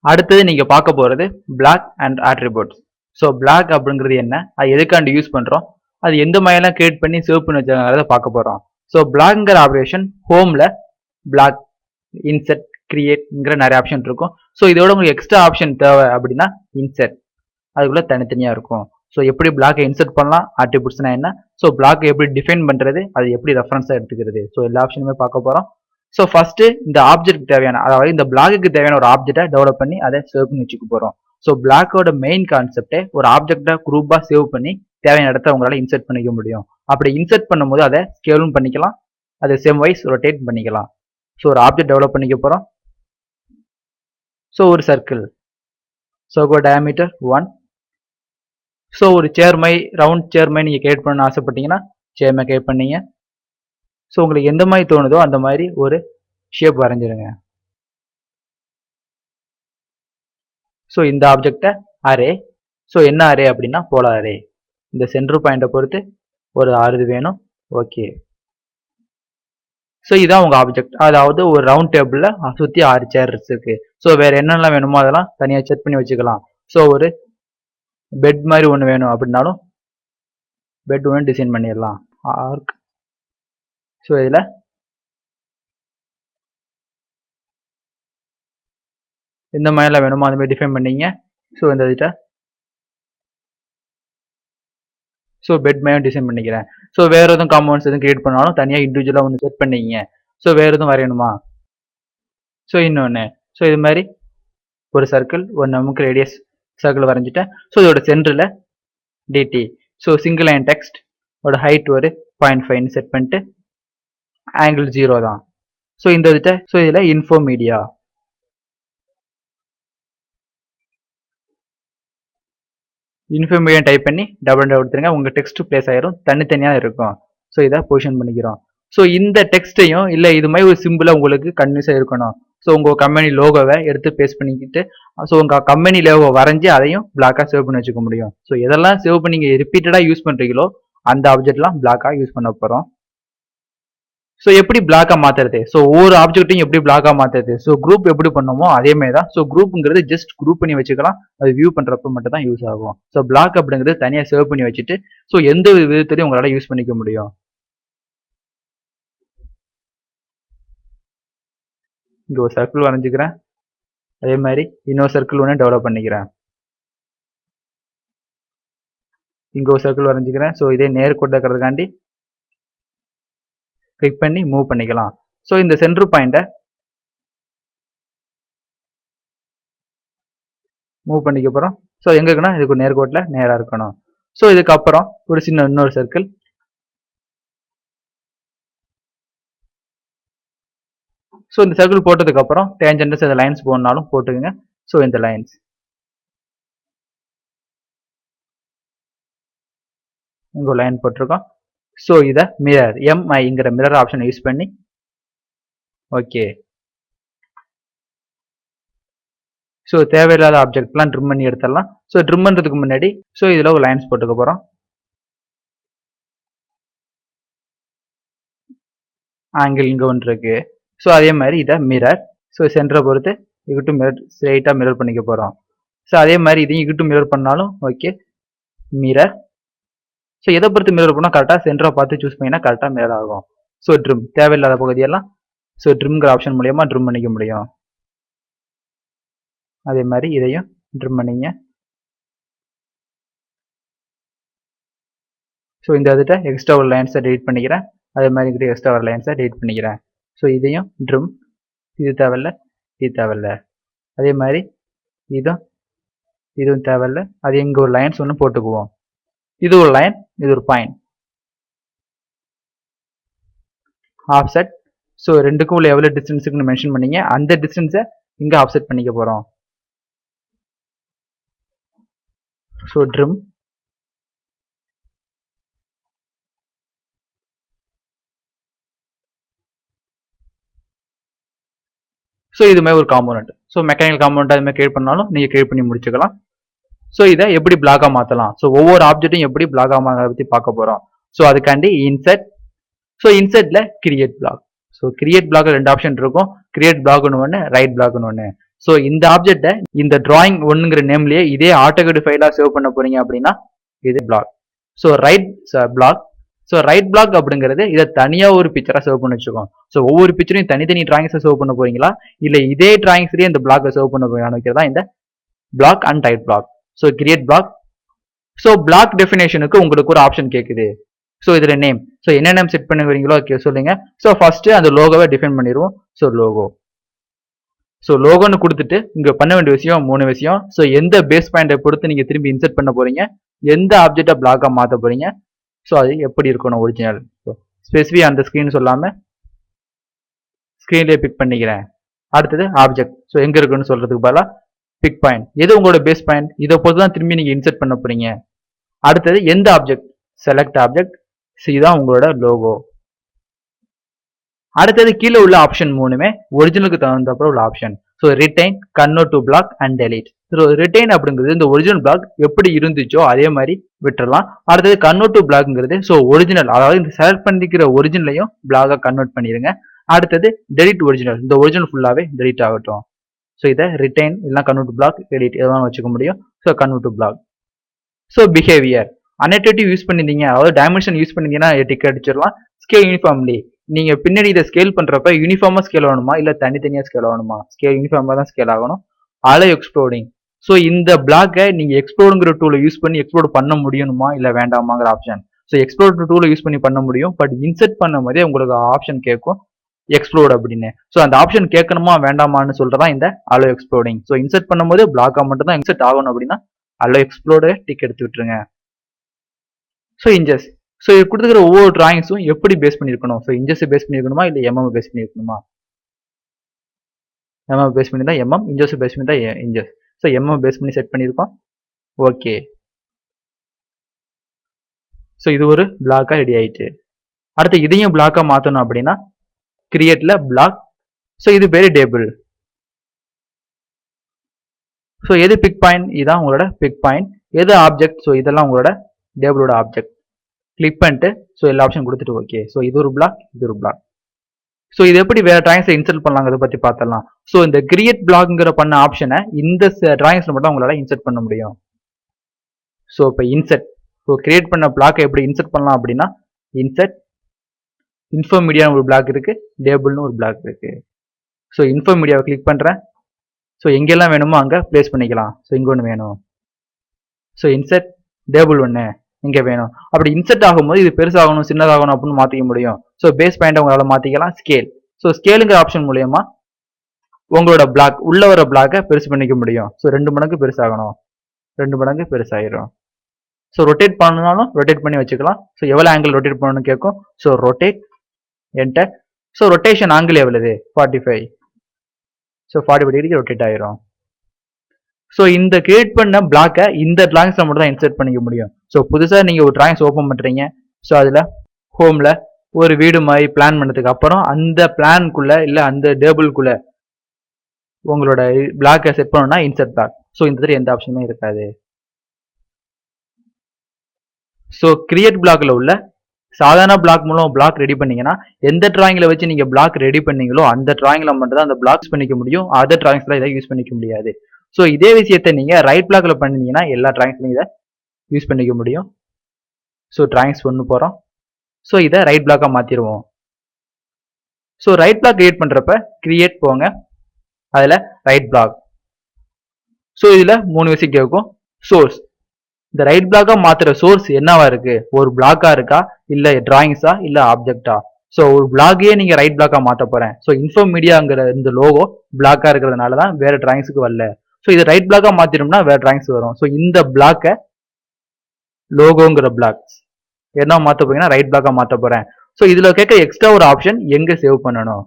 அடுத்தது நீங்க பார்க்க போறது block and attributes. So block அப்படிங்கிறது என்ன, அது எதுக்காண்டி யூஸ் பண்றோம், அது எந்த மாதிரிலாம் கிரியேட் பண்ணி சேவ் பண்ணி வச்சாங்கிறத பார்க்க போறோம். ஸோ பிளாக்ங்கிற ஆப்ரேஷன் ஹோம்ல பிளாக், இன்செர்ட், கிரியேட்ங்கிற நிறைய ஆப்ஷன் இருக்கும். ஸோ இதோட உங்களுக்கு எக்ஸ்ட்ரா ஆப்ஷன் தேவை அப்படின்னா இன்செர்ட், அதுக்குள்ள தனித்தனியா இருக்கும். ஸோ எப்படி பிளாக்கை இன்செர்ட் பண்ணலாம், attributesனா என்ன, ஸோ பிளாக்கை எப்படி டிஃபைன் பண்றது, அது எப்படி ரெஃபரன்ஸா எடுத்துக்கிறது, ஸோ எல்லா ஆப்ஷனுமே பார்க்க போறோம். ஸோ ஃபர்ஸ்ட் இந்த ஆப்ஜெக்ட் தேவையான, அதாவது இந்த பிளாக்குக்கு தேவையான ஒரு ஆப்ஜெக்டை டெவலப் பண்ணி அதை சேவ் பண்ணி வச்சுக்க போறோம். ஸோ பிளாக்கோட மெயின் கான்செப்டே ஒரு ஆப்ஜெக்டை குரூப்பா சேவ் பண்ணி தேவையான இடத்த உங்களால இன்செர்ட் பண்ணிக்க முடியும். அப்படி இன்செர்ட் பண்ணும்போது அதை ஸ்கேலும் பண்ணிக்கலாம், அதை செம் வைஸ் ரொட்டேட் பண்ணிக்கலாம். ஸோ ஒரு ஆப்ஜெக்ட் டெவலப் பண்ணிக்க போறோம். ஸோ ஒரு சர்க்கிள், ஸோ டயாமீட்டர் 1. ஸோ ஒரு சேர்மை, ரவுண்ட் சேர்மை நீங்கள் கிரியேட் பண்ண ஆசைப்பட்டீங்கன்னா சேர்மை கிரியேட் பண்ணீங்க. ஸோ உங்களுக்கு எந்த மாதிரி தோணுதோ அந்த மாதிரி ஒரு ஷேப் வரைஞ்சிருங்க. ஸோ இந்த ஆப்ஜெக்டை அரே, ஸோ என்ன அரே அப்படின்னா போலார் அரே. இந்த சென்டர் பாயிண்டை பொறுத்து ஒரு 6 வேணும். ஓகே, ஸோ இதான் உங்க ஆப்ஜெக்ட், அதாவது ஒரு ரவுண்ட் டேபிள்ல சுற்றி 6 சேர்ஸ் இருக்கு. ஸோ வேற என்னெல்லாம் வேணுமோ அதெல்லாம் தனியாக செட் பண்ணி வச்சுக்கலாம். ஸோ ஒரு பெட் மாதிரி ஒன்று வேணும் அப்படின்னாலும் பெட் ஒன்று டிசைன் பண்ணிடலாம். ஆர்க், ஸோ இதில் எந்த மாதிரிலாம் வேணுமோ அந்த மாதிரி டிஃபைன் பண்ணிங்க. ஸோ இந்த இதிட்ட ஸோ பெட் மாதிரி டிசைன் பண்ணிக்கிறேன். ஸோ வேற எதுவும் காம்பவுண்ட்ஸ் எதுவும் கிரியேட் பண்ணாலும் தனியாக இண்டிவிஜுவலாக ஒன்று செட் பண்ணிக்கிங்க. ஸோ வேற எதுவும் வரையணுமா, ஸோ இன்னொன்று, ஸோ இது மாதிரி ஒரு சர்க்கிள், ஒரு நமக்கு ரேடியஸ் சர்க்கிள் வரைஞ்சிட்டேன். ஸோ இதோட சென்டரில் DT, so single line text, ஒரு ஹைட் ஒரு 0.5 செட் பண்ணிட்டு ஆங்கிள் 0 தான். ஸோ இந்த இதிட்ட ஸோ இதில் இன்ஃபோ மீடியா, இன்ஃபர்மேஷன் டைப் பண்ணி டபுள் கொடுத்துருங்க, உங்கள் டெக்ஸ்ட் பிளேஸ் ஆயிரும், தனித்தனியாக இருக்கும். ஸோ இதை பொசிஷன் பண்ணிக்கிறோம். ஸோ இந்த டெக்ஸ்ட்டையும் இல்லை இது மாதிரி ஒரு சிம்பிளாக உங்களுக்கு கன்வியூஸாக இருக்கணும். ஸோ உங்கள் கம்பெனி லோகோவை எடுத்து பேஸ்ட் பண்ணிக்கிட்டு ஸோ உங்கள் கம்பெனி லோகோ வரைஞ்சி அதையும் பிளாக்காக சேவ் பண்ணி வச்சுக்க முடியும். ஸோ எதெல்லாம் சேவ் பண்ணி நீங்கள் ரிப்பீட்டடாக யூஸ் பண்ணுறீங்களோ அந்த ஆப்ஜெக்ட்லாம் பிளாக்காக யூஸ் பண்ண போகிறோம். ஸோ எப்படி பிளாக்காக மாற்றுறது, ஸோ ஒவ்வொரு ஆப்ஜெக்ட்டையும் எப்படி பிளாக்காக மாற்றுறது, ஸோ குரூப் எப்படி பண்ணோமோ அதே மாதிரி தான். ஸோ குரூப்புங்கிறது ஜஸ்ட் குரூப் பண்ணி வச்சுக்கலாம், அது வியூ பண்ணுறப்ப மட்டும் தான் யூஸ் ஆகும். ஸோ பிளாக் அப்படிங்கிறது தனியாக சேவ் பண்ணி வச்சுட்டு ஸோ எந்த விதத்துலையும் உங்களால் யூஸ் பண்ணிக்க முடியும். இங்கே ஒரு சர்க்கிள் வரைஞ்சிக்கிறேன், அதே மாதிரி இன்னொரு சர்க்கிள் ஒன்று டெவலப் பண்ணிக்கிறேன். இங்கே ஒரு சர்க்கிள் வரைஞ்சிக்கிறேன். ஸோ இதே நேர்கோட்டு இருக்கிறதுக்காண்டி கிளிக் பண்ணி மூவ் பண்ணிக்கலாம். ஸோ இந்த சென்டர் பாயிண்டை மூவ் பண்ணிக்க போகிறோம். ஸோ எங்கே இருக்குன்னா இதுக்கு நேர்கோட்டில் நேராக இருக்கணும். ஸோ இதுக்கப்புறம் ஒரு சின்ன இன்னொரு சர்க்கிள், ஸோ இந்த சர்க்கிள் போட்டதுக்கப்புறம் டேஞ்சன்ட்ஸ் இந்த லைன்ஸ் போடனாலும் போட்டுக்குங்க. ஸோ இந்த லைன்ஸ் இங்கே லைன் போட்டிருக்கோம். ஸோ இதை மிரர், எம்ஐங்கிற மிரர் ஆப்ஷனை யூஸ் பண்ணி ஓகே. ஸோ தேவையில்லாத ஆப்ஜெக்ட்லாம் ட்ரிம் பண்ணி எடுத்துடலாம். ஸோ ட்ரிம் பண்ணுறதுக்கு முன்னாடி ஸோ இதில் ஒரு லைன்ஸ் போட்டுக்க போகிறோம். ஆங்கிள் இங்கே ஒன்று இருக்கு. ஸோ அதே மாதிரி இதை மிரர், ஸோ சென்டரை பொறுத்து இங்கிட்டும் மிரர் ஸ்ட்ரெயிட்டாக மிரர் பண்ணிக்க போகிறோம். ஸோ அதே மாதிரி இதையும் இங்கிட்டும் மிரர் பண்ணாலும் ஓகே, மிரர். ஸோ எதை பொறுத்து மிரர் பண்ணால் கரெக்டாக சென்டரை பார்த்து சூஸ் பண்ணினா கரெக்டாக மிரர் ஆகும். ஸோ ட்ரிம் தேவையில்லாத பகுதியெல்லாம் ஸோ ட்ரிம்ங்கிற ஆப்ஷன் மூலியமாக ட்ரிம் பண்ணிக்க முடியும். அதே மாதிரி இதையும் ட்ரிம் பண்ணிங்க. ஸோ இந்த இதிட்ட எக்ஸ்ட்ரா ஒரு லைன்ஸை டெலிட் பண்ணிக்கிறேன், அதே மாதிரி இங்கிட்ட எக்ஸ்ட்ரா ஒரு லைன்ஸை டெலிட் பண்ணிக்கிறேன். ஸோ இதையும் ட்ரிம், இது தேவையில்ல, இது தேவையில்ல. அதே மாதிரி இதுவும் தேவையில்ல, அது இங்கே ஒரு லைன்ஸ் ஒன்று போட்டுக்குவோம். இது ஒரு லைன், இது ஒரு பாயிண்ட். ஆஃப்செட், ஸோ ரெண்டுக்கும் உள்ள எவ்வளோ டிஸ்டன்ஸுக்குன்னு மென்ஷன் பண்ணிங்க, அந்த டிஸ்டன்ஸை இங்கே ஆஃப்செட் பண்ணிக்க போகிறோம். ஸோ ட்ரிம், ஸோ இது மாதிரி ஒரு காம்போனன்ட். ஸோ மெக்கானிக்கல் காம்போனன்ட் அது மாதிரி கிரியேட் பண்ணாலும் நீங்கள் கிரியேட் பண்ணி முடிச்சுக்கலாம். ஸோ இதை எப்படி பிளாக்காக மாற்றலாம், ஸோ ஒவ்வொரு ஆப்ஜெக்ட்டையும் எப்படி பிளாக்காக மாற்ற பற்றி பார்க்க போகிறோம். ஸோ அதுக்காண்டி இன்செர்ட், ஸோ இன்செர்ட்ல create block. So create block 2 option இருக்கும், கிரியேட் பிளாக்னு ஒன்று, ரைட் பிளாக்னு ஒன்று. ஸோ இந்த ஆப்ஜெக்டை இந்த டிராயிங் ஒன்னுங்கிற நேம்லயே இதே ஆட்டோகேட் ஃபைலா சேவ் பண்ண போறீங்க அப்படின்னா இது block. So right block. So right block அப்படிங்கிறது இதை தனியா ஒரு பிக்சரா சேவ் பண்ணி வச்சுக்கோம். ஸோ ஒவ்வொரு பிக்சரையும் தனித்தனி டிராயிங்ஸை சேவ் பண்ண போறீங்களா இல்ல இதே டிராயிங்ஸ்லயே இந்த பிளாக்கை சேவ் பண்ண போறீங்களான்னு வைக்கிறதா இந்த block and write block. So create block. So block டெஃபினேஷனுக்கு உங்களுக்கு ஒரு ஆப்ஷன் கேட்குது. ஸோ இதுல நேம். ஸோ என்ன நேம் செட் பண்ணுவீங்களோ சொல்லுங்க. ஸோ ஃபர்ஸ்ட் அந்த லோகோவை டிஃபைன் பண்ணிடுவோம். So logo. ஸோ லோகோன்னு கொடுத்துட்டு இங்க பண்ண வேண்டிய விஷயம் 3 விஷயம். ஸோ எந்த பேஸ் பாயிண்டை பொறுத்து நீங்க திரும்பி இன்சர்ட் பண்ண போறீங்க, எந்த ஆப்ஜெக்டை பிளாக்கா மாத்த போறீங்க, ஸோ அது எப்படி இருக்கணும் ஒரிஜினல். ஸோ ஸ்பெசிஃபிக் அந்த ஸ்கிரீன் சொல்லாம ஸ்கிரீன்லேயே பிக் பண்ணிக்கிறேன். அடுத்தது ஆப்ஜெக்ட். ஸோ எங்க இருக்குன்னு சொல்றதுக்கு பதிலாக பிக் பாயிண்ட். எது உங்களோட பேஸ் பாயிண்ட், இதை பொறுத்து தான் திரும்பி நீங்க இன்சர்ட் பண்ண போறீங்க. அடுத்தது எந்த ஆப்ஜெக்ட், செலக்ட் ஆப்ஜெக்ட். ஸோ இதுதான் உங்களோட லோகோ. அடுத்தது கீழே உள்ள ஆப்ஷன் 3மே ஒரிஜினலுக்கு தகுந்தப்பறம் உள்ள option. So retain, convert to block and delete. So retain அப்படிங்கிறது இந்த ஒரிஜினல் பிளாக் எப்படி இருந்துச்சோ அதே மாதிரி விட்டுறலாம். அடுத்தது கன்வெர்ட் டு பிளாக்ங்கிறது ஸோ ஒரிஜினல், அதாவது இந்த செலக்ட் பண்ணிக்கிற ஒரிஜினலையும் பிளாகா கன்வெர்ட் பண்ணிடுங்க. அடுத்தது டெலிட் ஒரிஜினல், இந்த ஒரிஜினல் ஃபுல்லாவே டெலிட் ஆகட்டும். ஸோ இதை ரிட்டைன் இல்லைனா கன்வெர்ட் டு பிளாக், டெலிட் எதாவது வச்சுக்க முடியும். So convert to block. So behaviour annotative use பண்ணிருந்தீங்க, அதாவது டைமென்ஷன் யூஸ் பண்ணிங்கன்னா டிக் அடிச்சிடலாம். ஸ்கேல் யூனிஃபார்ம்லி, நீங்க பின்னாடி இதை ஸ்கேல் பண்றப்ப யூனிஃபார்மா ஸ்கேல் ஆகணுமா இல்ல தனித்தனியா ஸ்கேல் ஆகணுமா, ஸ்கேல் யூனிஃபார்மா தான் ஸ்கேல் ஆகணும். அலை எக்ஸ்ப்ளோடிங். ஸோ இந்த பிளாக்கை நீங்க எக்ஸ்ப்ளோடுங்கிற டூலை யூஸ் பண்ணி எக்ஸ்ப்ளோட் பண்ண முடியணுமா இல்ல வேண்டாமாங்கிற ஆப்ஷன். ஸோ எக்ஸ்ப்ளோட் டூலை யூஸ் பண்ணி பண்ண முடியும், பட் இன்செர்ட் பண்ணும் போதே உங்களுக்கு ஆப்ஷன் கேட்கும் எக்ஸ்ப்ளோட் அப்படின்னு. ஸோ அந்த ஆப்ஷன் கேட்கணுமா வேண்டாமான்னு சொல்றதா இந்த அலோ எக்ஸ்ப்ளோடிங். ஸோ இன்செர்ட் பண்ணும்போது பிளாக்கா மட்டும் தான் இன்செர்ட் ஆகணும் அப்படின்னா அலோ எக்ஸ்ப்ளோட டிக் எடுத்து விட்டுருங்க. So hinges. ஸோ இது கொடுத்துக்கிற ஒவ்வொரு டிராயிங்ஸும் எப்படி பேஸ் பண்ணியிருக்கணும். ஸோ இன்ஜஸ் பேஸ் பண்ணியிருக்கணுமா இல்லை எம்எம் பேஸ் பண்ணியிருக்கணுமா. எம்எம் பேஸ் பண்ணி தான் எம்எம், இன்ஜஸ் பேஸ் பண்ணி தான் இன்ஜஸ். ஸோ எம்எம் பேஸ் பண்ணி செட் பண்ணியிருக்கோம். ஓகே. ஸோ இது ஒரு பிளாக்கா ரெடி ஆயிடுச்சு. அடுத்து இதையும் பிளாக்கா மாற்றணும் அப்படின்னா கிரியேட்ல பிளாக். ஸோ இது பேரு டேபிள். ஸோ எது பிக் பாயிண்ட், இதுதான் உங்களோட பிக் பாயிண்ட். எது ஆப்ஜெக்ட், ஸோ இதெல்லாம் உங்களோட டேபிளோட ஆப்ஜெக்ட். கிளிக் பண்ணிட்டு ஸோ எல்லா ஆப்ஷன் கொடுத்துட்டு ஓகே. ஸோ இது ஒரு பிளாக், இது ஒரு பிளாக். ஸோ இது எப்படி வேற டிராயிங்ஸை இன்சர்ட் பண்ணலாங்கிறத பத்தி பார்த்தலாம். ஸோ இந்த கிரியேட் பிளாக்ங்கிற பண்ண ஆப்ஷனை இந்த டிராயிங்ஸ்ல மட்டும் உங்களால இன்சர்ட் பண்ண முடியும். ஸோ இப்போ இன்சர்ட். ஸோ கிரியேட் பண்ண பிளாக்கை எப்படி இன்சர்ட் பண்ணலாம் அப்படின்னா இன்சர்ட், இன்ஃபோ மீடியான்னு ஒரு பிளாக் இருக்கு, டேபிள்னு ஒரு பிளாக் இருக்கு. ஸோ இன்ஃபோ மீடியாவை கிளிக் பண்றேன். ஸோ எங்கெல்லாம் வேணுமோ அங்கே பிளேஸ் பண்ணிக்கலாம். ஸோ இங்கே ஒன்று வேணும். ஸோ இன்சர்ட் டேபிள் ஒன்று இங்க வேணும். அப்படி இன்செர்ட் ஆகும்போது இது பெருசாகணும் சின்னதாகணும் அப்படின்னு மாத்திக்க முடியும். ஸோ பேஸ் பாயிண்ட் உங்களால மாத்திக்கலாம். ஸ்கேல். ஸோ ஸ்கேலுங்கிற ஆப்ஷன் மூலயமா உங்களோட பிளாக் உள்ள வர பிளாக்கை பெருசு பண்ணிக்க முடியும். ஸோ 2 மடங்கு பெருசாகணும், 2 மடங்கு பெருசாயிரும். ஸோ ரொட்டேட் பண்ணனாலும் ரொட்டேட் பண்ணி வச்சுக்கலாம். ஸோ எவ்வளோ ஆங்கிள் ரொட்டேட் பண்ணணும்னு கேட்கும். So rotate, enter. So rotation angle எவ்வளவு 45. ஸோ 45 டிகிரிக்கு ரொட்டேட் ஆயிரும். ஸோ இந்த கிரியேட் பண்ண பிளாக்கை இந்த டிராயிங்ஸ்ல மட்டும் தான் இன்சர்ட் பண்ணிக்க முடியும். ஸோ புதுசாக நீங்கள் ஒரு டிராயிங்ஸ் ஓப்பன் பண்ணுறீங்க. ஸோ அதில் ஹோமில் ஒரு வீடு மாதிரி பிளான் பண்ணதுக்கு அப்புறம் அந்த பிளான்குள்ள இல்லை அந்த டேபிள்குள்ள உங்களோட பிளாக்கை செட் பண்ணணும்னா இன்சர்ட் பிளாக். ஸோ இந்த மாதிரி எந்த ஆப்ஷனுமே இருக்காது. ஸோ கிரியேட் பிளாக்ல உள்ள சாதாரண பிளாக் மூலம் பிளாக் ரெடி பண்ணீங்கன்னா எந்த டிராயிங்ல வச்சு நீங்க பிளாக் ரெடி பண்ணீங்களோ அந்த டிராயிங்ல மட்டும் தான் அந்த பிளாக் யூஸ் பண்ணிக்க முடியும். அதர் டிராயிங்ஸ்ல இதை யூஸ் பண்ணிக்க முடியாது. ஸோ இதே விஷயத்தை நீங்க ரைட் பிளாக்ல பண்ணீங்கன்னா எல்லா டிராயிங்ஸ்லையும் இதை யூஸ் பண்ணிக்க முடியும். ஸோ டிராயிங்ஸ் ஒன்று போகிறோம். ஸோ இதை ரைட் பிளாக்கா மாத்திடுவோம். ஸோ ரைட் பிளாக் கிரியேட் பண்றப்ப கிரியேட் போங்க, அதில் ரைட் பிளாக். ஸோ இதில் 3 விஷயம் கேட்கும். சோர்ஸ், இந்த ரைட் பிளாக்கா மாத்துற சோர்ஸ் என்னவா இருக்கு, ஒரு பிளாக்கா இருக்கா இல்ல டிராயிங்ஸா இல்ல ஆப்ஜெக்டா. ஸோ ஒரு பிளாகையே நீங்க ரைட் பிளாக்கா மாத்த போறேன். ஸோ இன்ஃபோ மீடியாங்கிற இந்த லோகோ பிளாக்கா இருக்கிறதுனால தான் வேற டிராயிங்ஸுக்கு வரல. ஸோ இது ரைட் பிளாக்கா மாத்திட்டோம்னா வேற டிராயிங்ஸ் வரும். ஸோ இந்த பிளாக்கை லோகோங்கிற பிளாக் என்ன மாத்த போறீங்கன்னா ரைட் பிளாக்கா மாத்த போறேன். ஸோ இதுல கேட்க எக்ஸ்ட்ரா ஒரு ஆப்ஷன் எங்க சேவ் பண்ணணும்.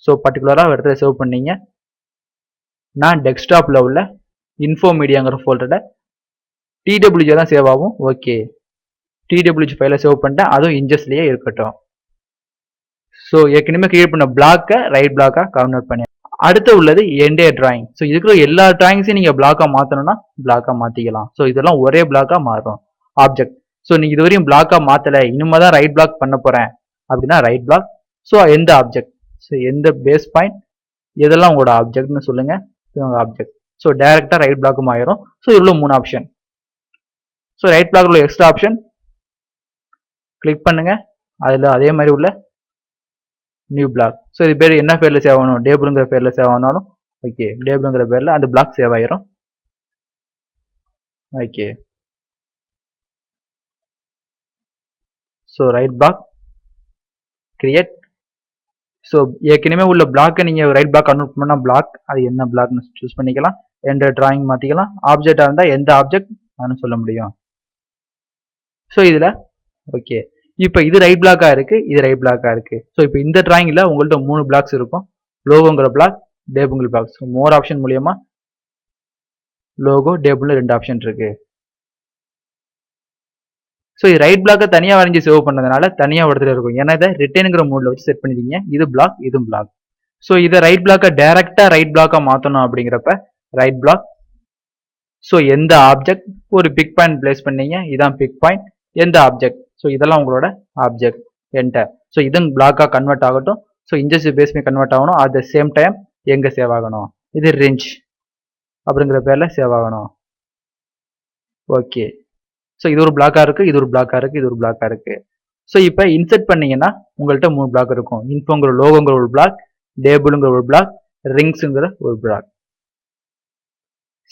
ஸோ பர்டிகுலரா ஒரு இடத்துல சேவ் பண்ணீங்க. நான் டெஸ்க்டாப்ல உள்ள இன்ஃபோ மீடியாங்கிற ஃபோல்டர்ல TWG தான் சேவ் ஆகும். ஓகே, TWG ஃபைல சேவ் பண்ணிட்டேன், அதுவும் இன்ஜஸ்லயே இருக்கட்டும். ஸோ ஏற்கனவே கிரியேட் பண்ண பிளாக்கை ரைட் பிளாக்கா கன்வெர்ட் பண்ணி அடுத்து உள்ளது என்டே டிராயிங். ஸோ இருக்கிற எல்லா டிராயிங்ஸையும் நீங்க பிளாக்கா மாத்தணும்னா பிளாக்கா மாத்திக்கலாம். ஸோ இதெல்லாம் ஒரே பிளாக்கா மாறும். ஆப்ஜெக்ட், ஸோ நீங்க இது வரையும் பிளாக்கா மாத்தல, இனிமே தான் ரைட் பிளாக் பண்ண போறேன் அப்படின்னா ரைட் பிளாக். ஸோ எந்த ஆப்ஜெக்ட், ஸோ எந்த பேஸ் பாயிண்ட், இதெல்லாம் உங்களோட ஆப்ஜெக்ட்னு சொல்லுங்க. ஆப்ஜெக்ட். ஸோ டைரக்டா ரைட் பிளாக்கும் ஆயிரும். ஸோ இதுல 3 ஆப்ஷன். ஸோ ரைட் பிளாக்ல உள்ள எக்ஸ்ட்ரா ஆப்ஷன் கிளிக் பண்ணுங்க. அதுல அதே மாதிரி உள்ள நியூ பிளாக். ஸோ இது பேர் என்ன பேர்ல சேவ் ஆகணும், டேபிள்ங்கிற பேர்ல சேவ் ஆனாலும் ஓகே, டேபிள்ங்கிற பேர்ல அந்த பிளாக் சேவ் ஆயிரும். Okay, so right block create. So ஏற்கனவே உள்ள பிளாக்கை நீங்க ரைட் பிளாக் கன்வெர்ட் பண்ணா பிளாக், அது என்ன பிளாக்னு சூஸ் பண்ணிக்கலாம். எந்த டிராயிங் மாத்திக்கலாம். ஆப்ஜெக்டா இருந்தா எந்த ஆப்ஜெக்ட் நான் சொல்ல முடியும். ஸோ இதுல ஓகே, இப்போ இது ரைட் பிளாக்கா இருக்கு, இது ரைட் பிளாக்கா இருக்கு. ஸோ இப்போ இந்த டிராயிங்ல உங்கள்ட்ட 3 பிளாக்ஸ் இருக்கும். லோகோங்கிற block, table block. So more option மூலியமா லோகோ டேபிள் 2 ஆப்ஷன் இருக்கு. ஸோ இது ரைட் பிளாக்கை தனியா வரைஞ்சி சேவ் பண்ணதுனால தனியா இடத்துல இருக்கும். ஏன்னா இதை ரிட்டர்னுங்கிற மோட்ல வச்சு செட் பண்ணிருக்கீங்க. இது பிளாக், இதுவும் பிளாக். ஸோ இதை ரைட் பிளாக்கை டைரக்டா ரைட் பிளாக்கா மாத்தணும் அப்படிங்கிறப்ப ரைட் பிளாக். ஸோ எந்த ஆப்ஜெக்ட் ஒரு பிக் பாயிண்ட் பிளேஸ் பண்ணீங்க, இதான் பிக் பாயிண்ட். எந்த ஆப்ஜெக்ட், ஸோ இதெல்லாம் உங்களோட ஆப்ஜெக்ட். என்டர். ஸோ இதுவும் பிளாக்கா கன்வெர்ட் ஆகட்டும். ஸோ இன்ஜஸ் பேஸ் பண்ணி கன்வெர்ட் ஆகணும். அட் த சேம் டைம் எங்க சேவ் ஆகணும், இது ரேஞ்ச் அப்படிங்கிற பேர்ல சேவ் ஆகணும். ஓகே, ஸோ இது ஒரு பிளாக்கா இருக்கு, இது ஒரு பிளாக்கா இருக்கு, இது ஒரு பிளாக்கா இருக்கு. ஸோ இப்போ இன்சர்ட் பண்ணீங்கன்னா உங்கள்கிட்ட 3 பிளாக் இருக்கும். இன்ஃபோங்கிற லோகோங்கிற ஒரு பிளாக், டேபிளுங்கிற ஒரு பிளாக், ரிங்ஸுங்கிற ஒரு பிளாக்.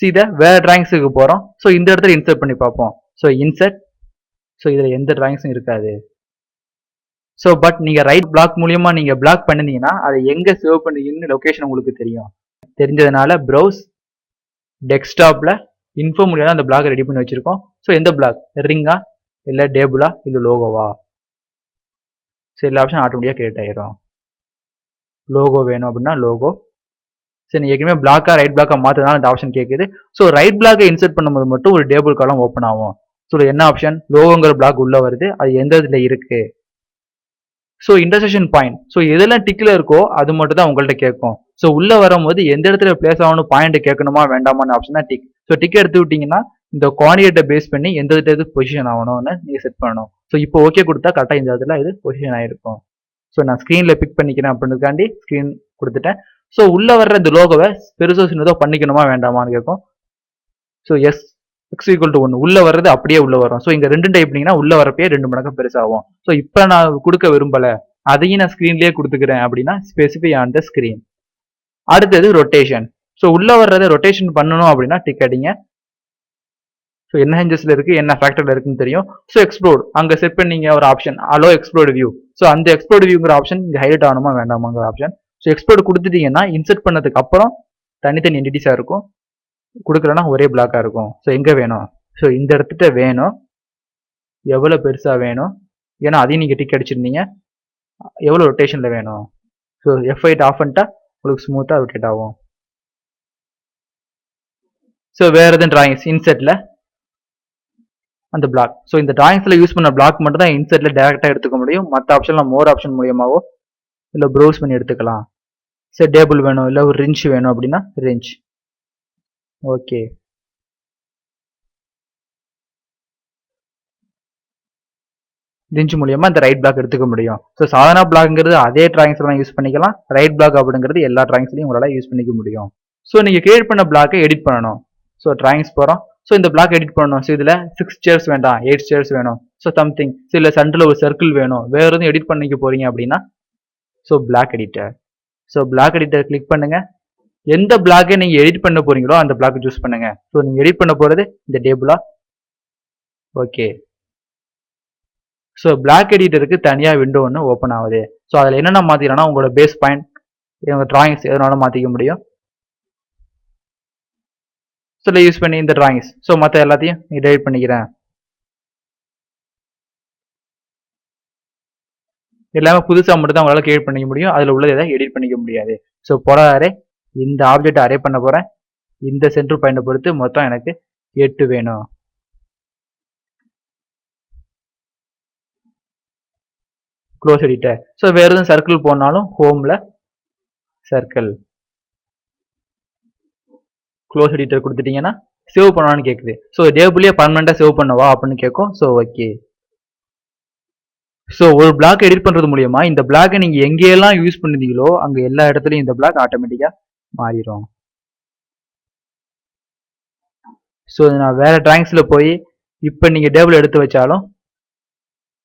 இதை வேற டிராயிங்ஸுக்கு போறோம். ஸோ இந்த இடத்துல இன்சர்ட் பண்ணி பார்ப்போம். So insert. ஸோ இதுல எந்த டிராயிங்ஸும் இருக்காது. ஸோ பட் நீங்க ரைட் பிளாக் மூலியமா நீங்க பிளாக் பண்ணிருந்தீங்கன்னா அதை எங்க சேவ் பண்ணீங்கன்னு லொகேஷன் உங்களுக்கு தெரியும். தெரிஞ்சதுனால ப்ரௌஸ் டெஸ்க்டாப்ல இன்ஃபோ மூலியமா அந்த பிளாக் ரெடி பண்ணி வச்சிருக்கோம். ஸோ எந்த பிளாக், ரிங்கா இல்ல டேபிளா இல்ல லோகோவா. சரி, எல்லா ஆப்ஷன் ஆட்டோமேட்டிக்கா கிரியேட் ஆயிரும். லோகோ வேணும் அப்படின்னா லோகோ. சரி, ஏற்கனவே பிளாக்கா ரைட் பிளாக்கா மாத்தினால இந்த ஆப்ஷன் கேட்குது. ஸோ ரைட் பிளாக்கை இன்சர்ட் பண்ணும்போது மட்டும் ஒரு டேபிள் காலம் ஓப்பன் ஆகும். ஸோ என்ன ஆப்ஷன், லோகோங்கிற பிளாக் உள்ள வருது, அது எந்த இதுல இருக்கு. So intersection point. ஸோ எதெல்லாம் டிக்ல இருக்கோ அது மட்டும் தான் உங்கள்கிட்ட கேட்கும். ஸோ உள்ள வரும்போது எந்த இடத்துல பிளேஸ் ஆகணும், பாயிண்ட் கேட்கணுமா வேண்டாமான்னு ஆப்ஷன் தான் டிக். ஸோ டிக் எடுத்து விட்டீங்கன்னா இந்த குவாடினேட்டை பேஸ் பண்ணி எந்த இடத்துல பொசிஷன் ஆகணும்னு நீங்க செட் பண்ணணும். ஸோ இப்போ ஓகே கொடுத்தா கரெக்டாக இந்த இடத்துல இது பொசிஷன் ஆயிருக்கும். ஸோ நான் ஸ்க்ரீன்ல பிக் பண்ணிக்கிறேன் அப்படின்றதுக்காண்டி ஸ்க்ரீன் கொடுத்துட்டேன். ஸோ உள்ள வர்ற இந்த லோகோவை பெருசோ சின்னதோ பண்ணிக்கணுமா வேண்டாமான்னு கேட்கும். ஸோ எஸ், x = 1 உள்ள வர்றது அப்படியே உள்ள வரும். ஸோ இங்க 2 டைப்னீங்கன்னா உள்ள வரப்பே 2 மடங்கு பெருசாகும். ஸோ இப்போ நான் கொடுக்க விரும்பல, அதையும் நான் ஸ்க்ரீன்லயே கொடுத்துக்கிறேன் அப்படின்னா ஸ்பெசிஃபை ஆன் த ஸ்க்ரீன். அடுத்தது ரொட்டேஷன். ஸோ உள்ள வர்றதை ரொட்டேஷன் பண்ணணும் அப்படின்னா டிக் அடிங்க. ஸோ என்ன ஹெஞ்சஸ்ல இருக்கு, என்ன ஃபேக்டர்ல இருக்குன்னு தெரியும். ஸோ எக்ஸ்ப்ளோர்ட் அங்க செட் பண்ணீங்க ஒரு option, allow exploded view. So அந்த எக்ஸ்ப்ளோர்ட் வியூங்கிற ஆப்ஷன் இங்க ஹைலைட் ஆகணுமா வேண்டாமாங்கிற ஆப்ஷன். ஸோ எக்ஸ்ப்ளோர்ட் கொடுத்துட்டீங்கன்னா இன்சர்ட் பண்ணதுக்கு அப்புறம் தனித்தனி என்டிட்டிஸா இருக்கும். கொடுக்கலன்னா ஒரே பிளாக்கா இருக்கும். ஸோ எங்க வேணும், ஸோ இந்த இடத்துல வேணும். எவ்வளவு பெருசா வேணும், ஏன்னா அதையும் நீங்க டிக் அடிச்சிருந்தீங்க. எவ்வளவு ரொட்டேஷன்ல வேணும். ஸோ F8 ஆஃப் பண்ணிட்டா உங்களுக்கு ஸ்மூத்தா ரொட்டேட் ஆகும். ஸோ வேற எதுவும் டிராயிங்ஸ் இன்செர்ட்ல அந்த பிளாக். ஸோ இந்த டிராயிங்ஸ்ல யூஸ் பண்ண பிளாக் மட்டும் தான் இன்செர்ட்ல டைரக்டா எடுத்துக்க முடியும். மற்ற ஆப்ஷன்லாம் மோர் ஆப்ஷன் மூலியமாவோ இல்லை ப்ரௌஸ் பண்ணி எடுத்துக்கலாம். சரி, டேபிள் வேணும் இல்லை ஒரு ரிஞ்ச் வேணும் அப்படின்னா ரிஞ்ச். ஓகே, ரிஞ்ச் மூலியமா இந்த ரைட் பிளாக் எடுத்துக்க முடியும். ஸோ சாதாரண பிளாக்ங்கிறது அதே டிராயிங்ஸ்லாம் யூஸ் பண்ணிக்கலாம். ரைட் பிளாக் அப்படிங்கிறது எல்லா டிராயிங்ஸ்லையும் உங்களால யூஸ் பண்ணிக்க முடியும். ஸோ நீங்க கிரியேட் பண்ண பிளாக்கை எடிட் பண்ணணும். ஸோ டிராயிங்ஸ் போறோம். ஸோ இந்த பிளாக் எடிட் பண்ணணும். ஸோ இதுல 6 சேர்ஸ் வேண்டாம், 8 சேர்ஸ் வேணும். So something. ஸோ இல்லை சென்டர்ல ஒரு சர்க்கிள் வேணும், வேற எதுவும் எடிட் பண்ணிக்க போறீங்க அப்படின்னா so block editor. So block editor click பண்ணுங்க. எந்த பிளாக்கை நீங்க எடிட் பண்ண போறீங்களோ அந்த பிளாக் சூஸ் பண்ணுங்க. ஸோ நீங்க எடிட் பண்ண போறது இந்த டேபிளா. ஓகே, ஸோ பிளாக் எடிட்டருக்கு தனியா விண்டோ ஒன்று ஓப்பன் ஆகுது. ஸோ அதில் என்னென்ன மாத்திக்கலாம்னா உங்களோட பேஸ் பாயிண்ட், உங்க டிராயிங்ஸ் எதனாலும் மாத்திக்க முடியும். ஸோ யூஸ் பண்ணி இந்த டிராயிங்ஸ். ஸோ மற்ற எல்லாத்தையும் டெலிட் பண்ணிக்கிறேன். எல்லாமே புதுசாக மட்டும் தான் உங்களால் கிரியேட் பண்ணிக்க முடியும். அதில் உள்ளதை எதாவது எடிட் பண்ணிக்க முடியாது. ஸோ போறாரு இந்த ஆப்ஜெக்ட் அரே பண்ண போறேன். இந்த சென்டர் பாயிண்டை பொறுத்து மொத்தம் எனக்கு 8 வேணும். Close editor. ஸோ வேற எதுவும் சர்க்கிள் போனாலும் ஹோம்ல சர்க்கிள் க்ளோஸ் எடிட்டர் கொடுத்துட்டீங்கன்னா சேவ் பண்ணலான்னு கேட்குது. ஸோ டேபிளே பர்மனெண்டா சேவ் பண்ணவா அப்படின்னு கேட்கும். So okay. ஸோ ஒரு பிளாக் எடிட் பண்றது மூலியமா இந்த பிளாக்கை நீங்க எங்கெல்லாம் யூஸ் பண்ணுறீங்களோ அங்க எல்லா இடத்துலையும் இந்த பிளாக் ஆட்டோமேட்டிக்கா மாறிடும். ஸோ நான் வேற டிராயிங்ஸில் போய் இப்போ நீங்கள் டேபிள் எடுத்து வச்சாலும்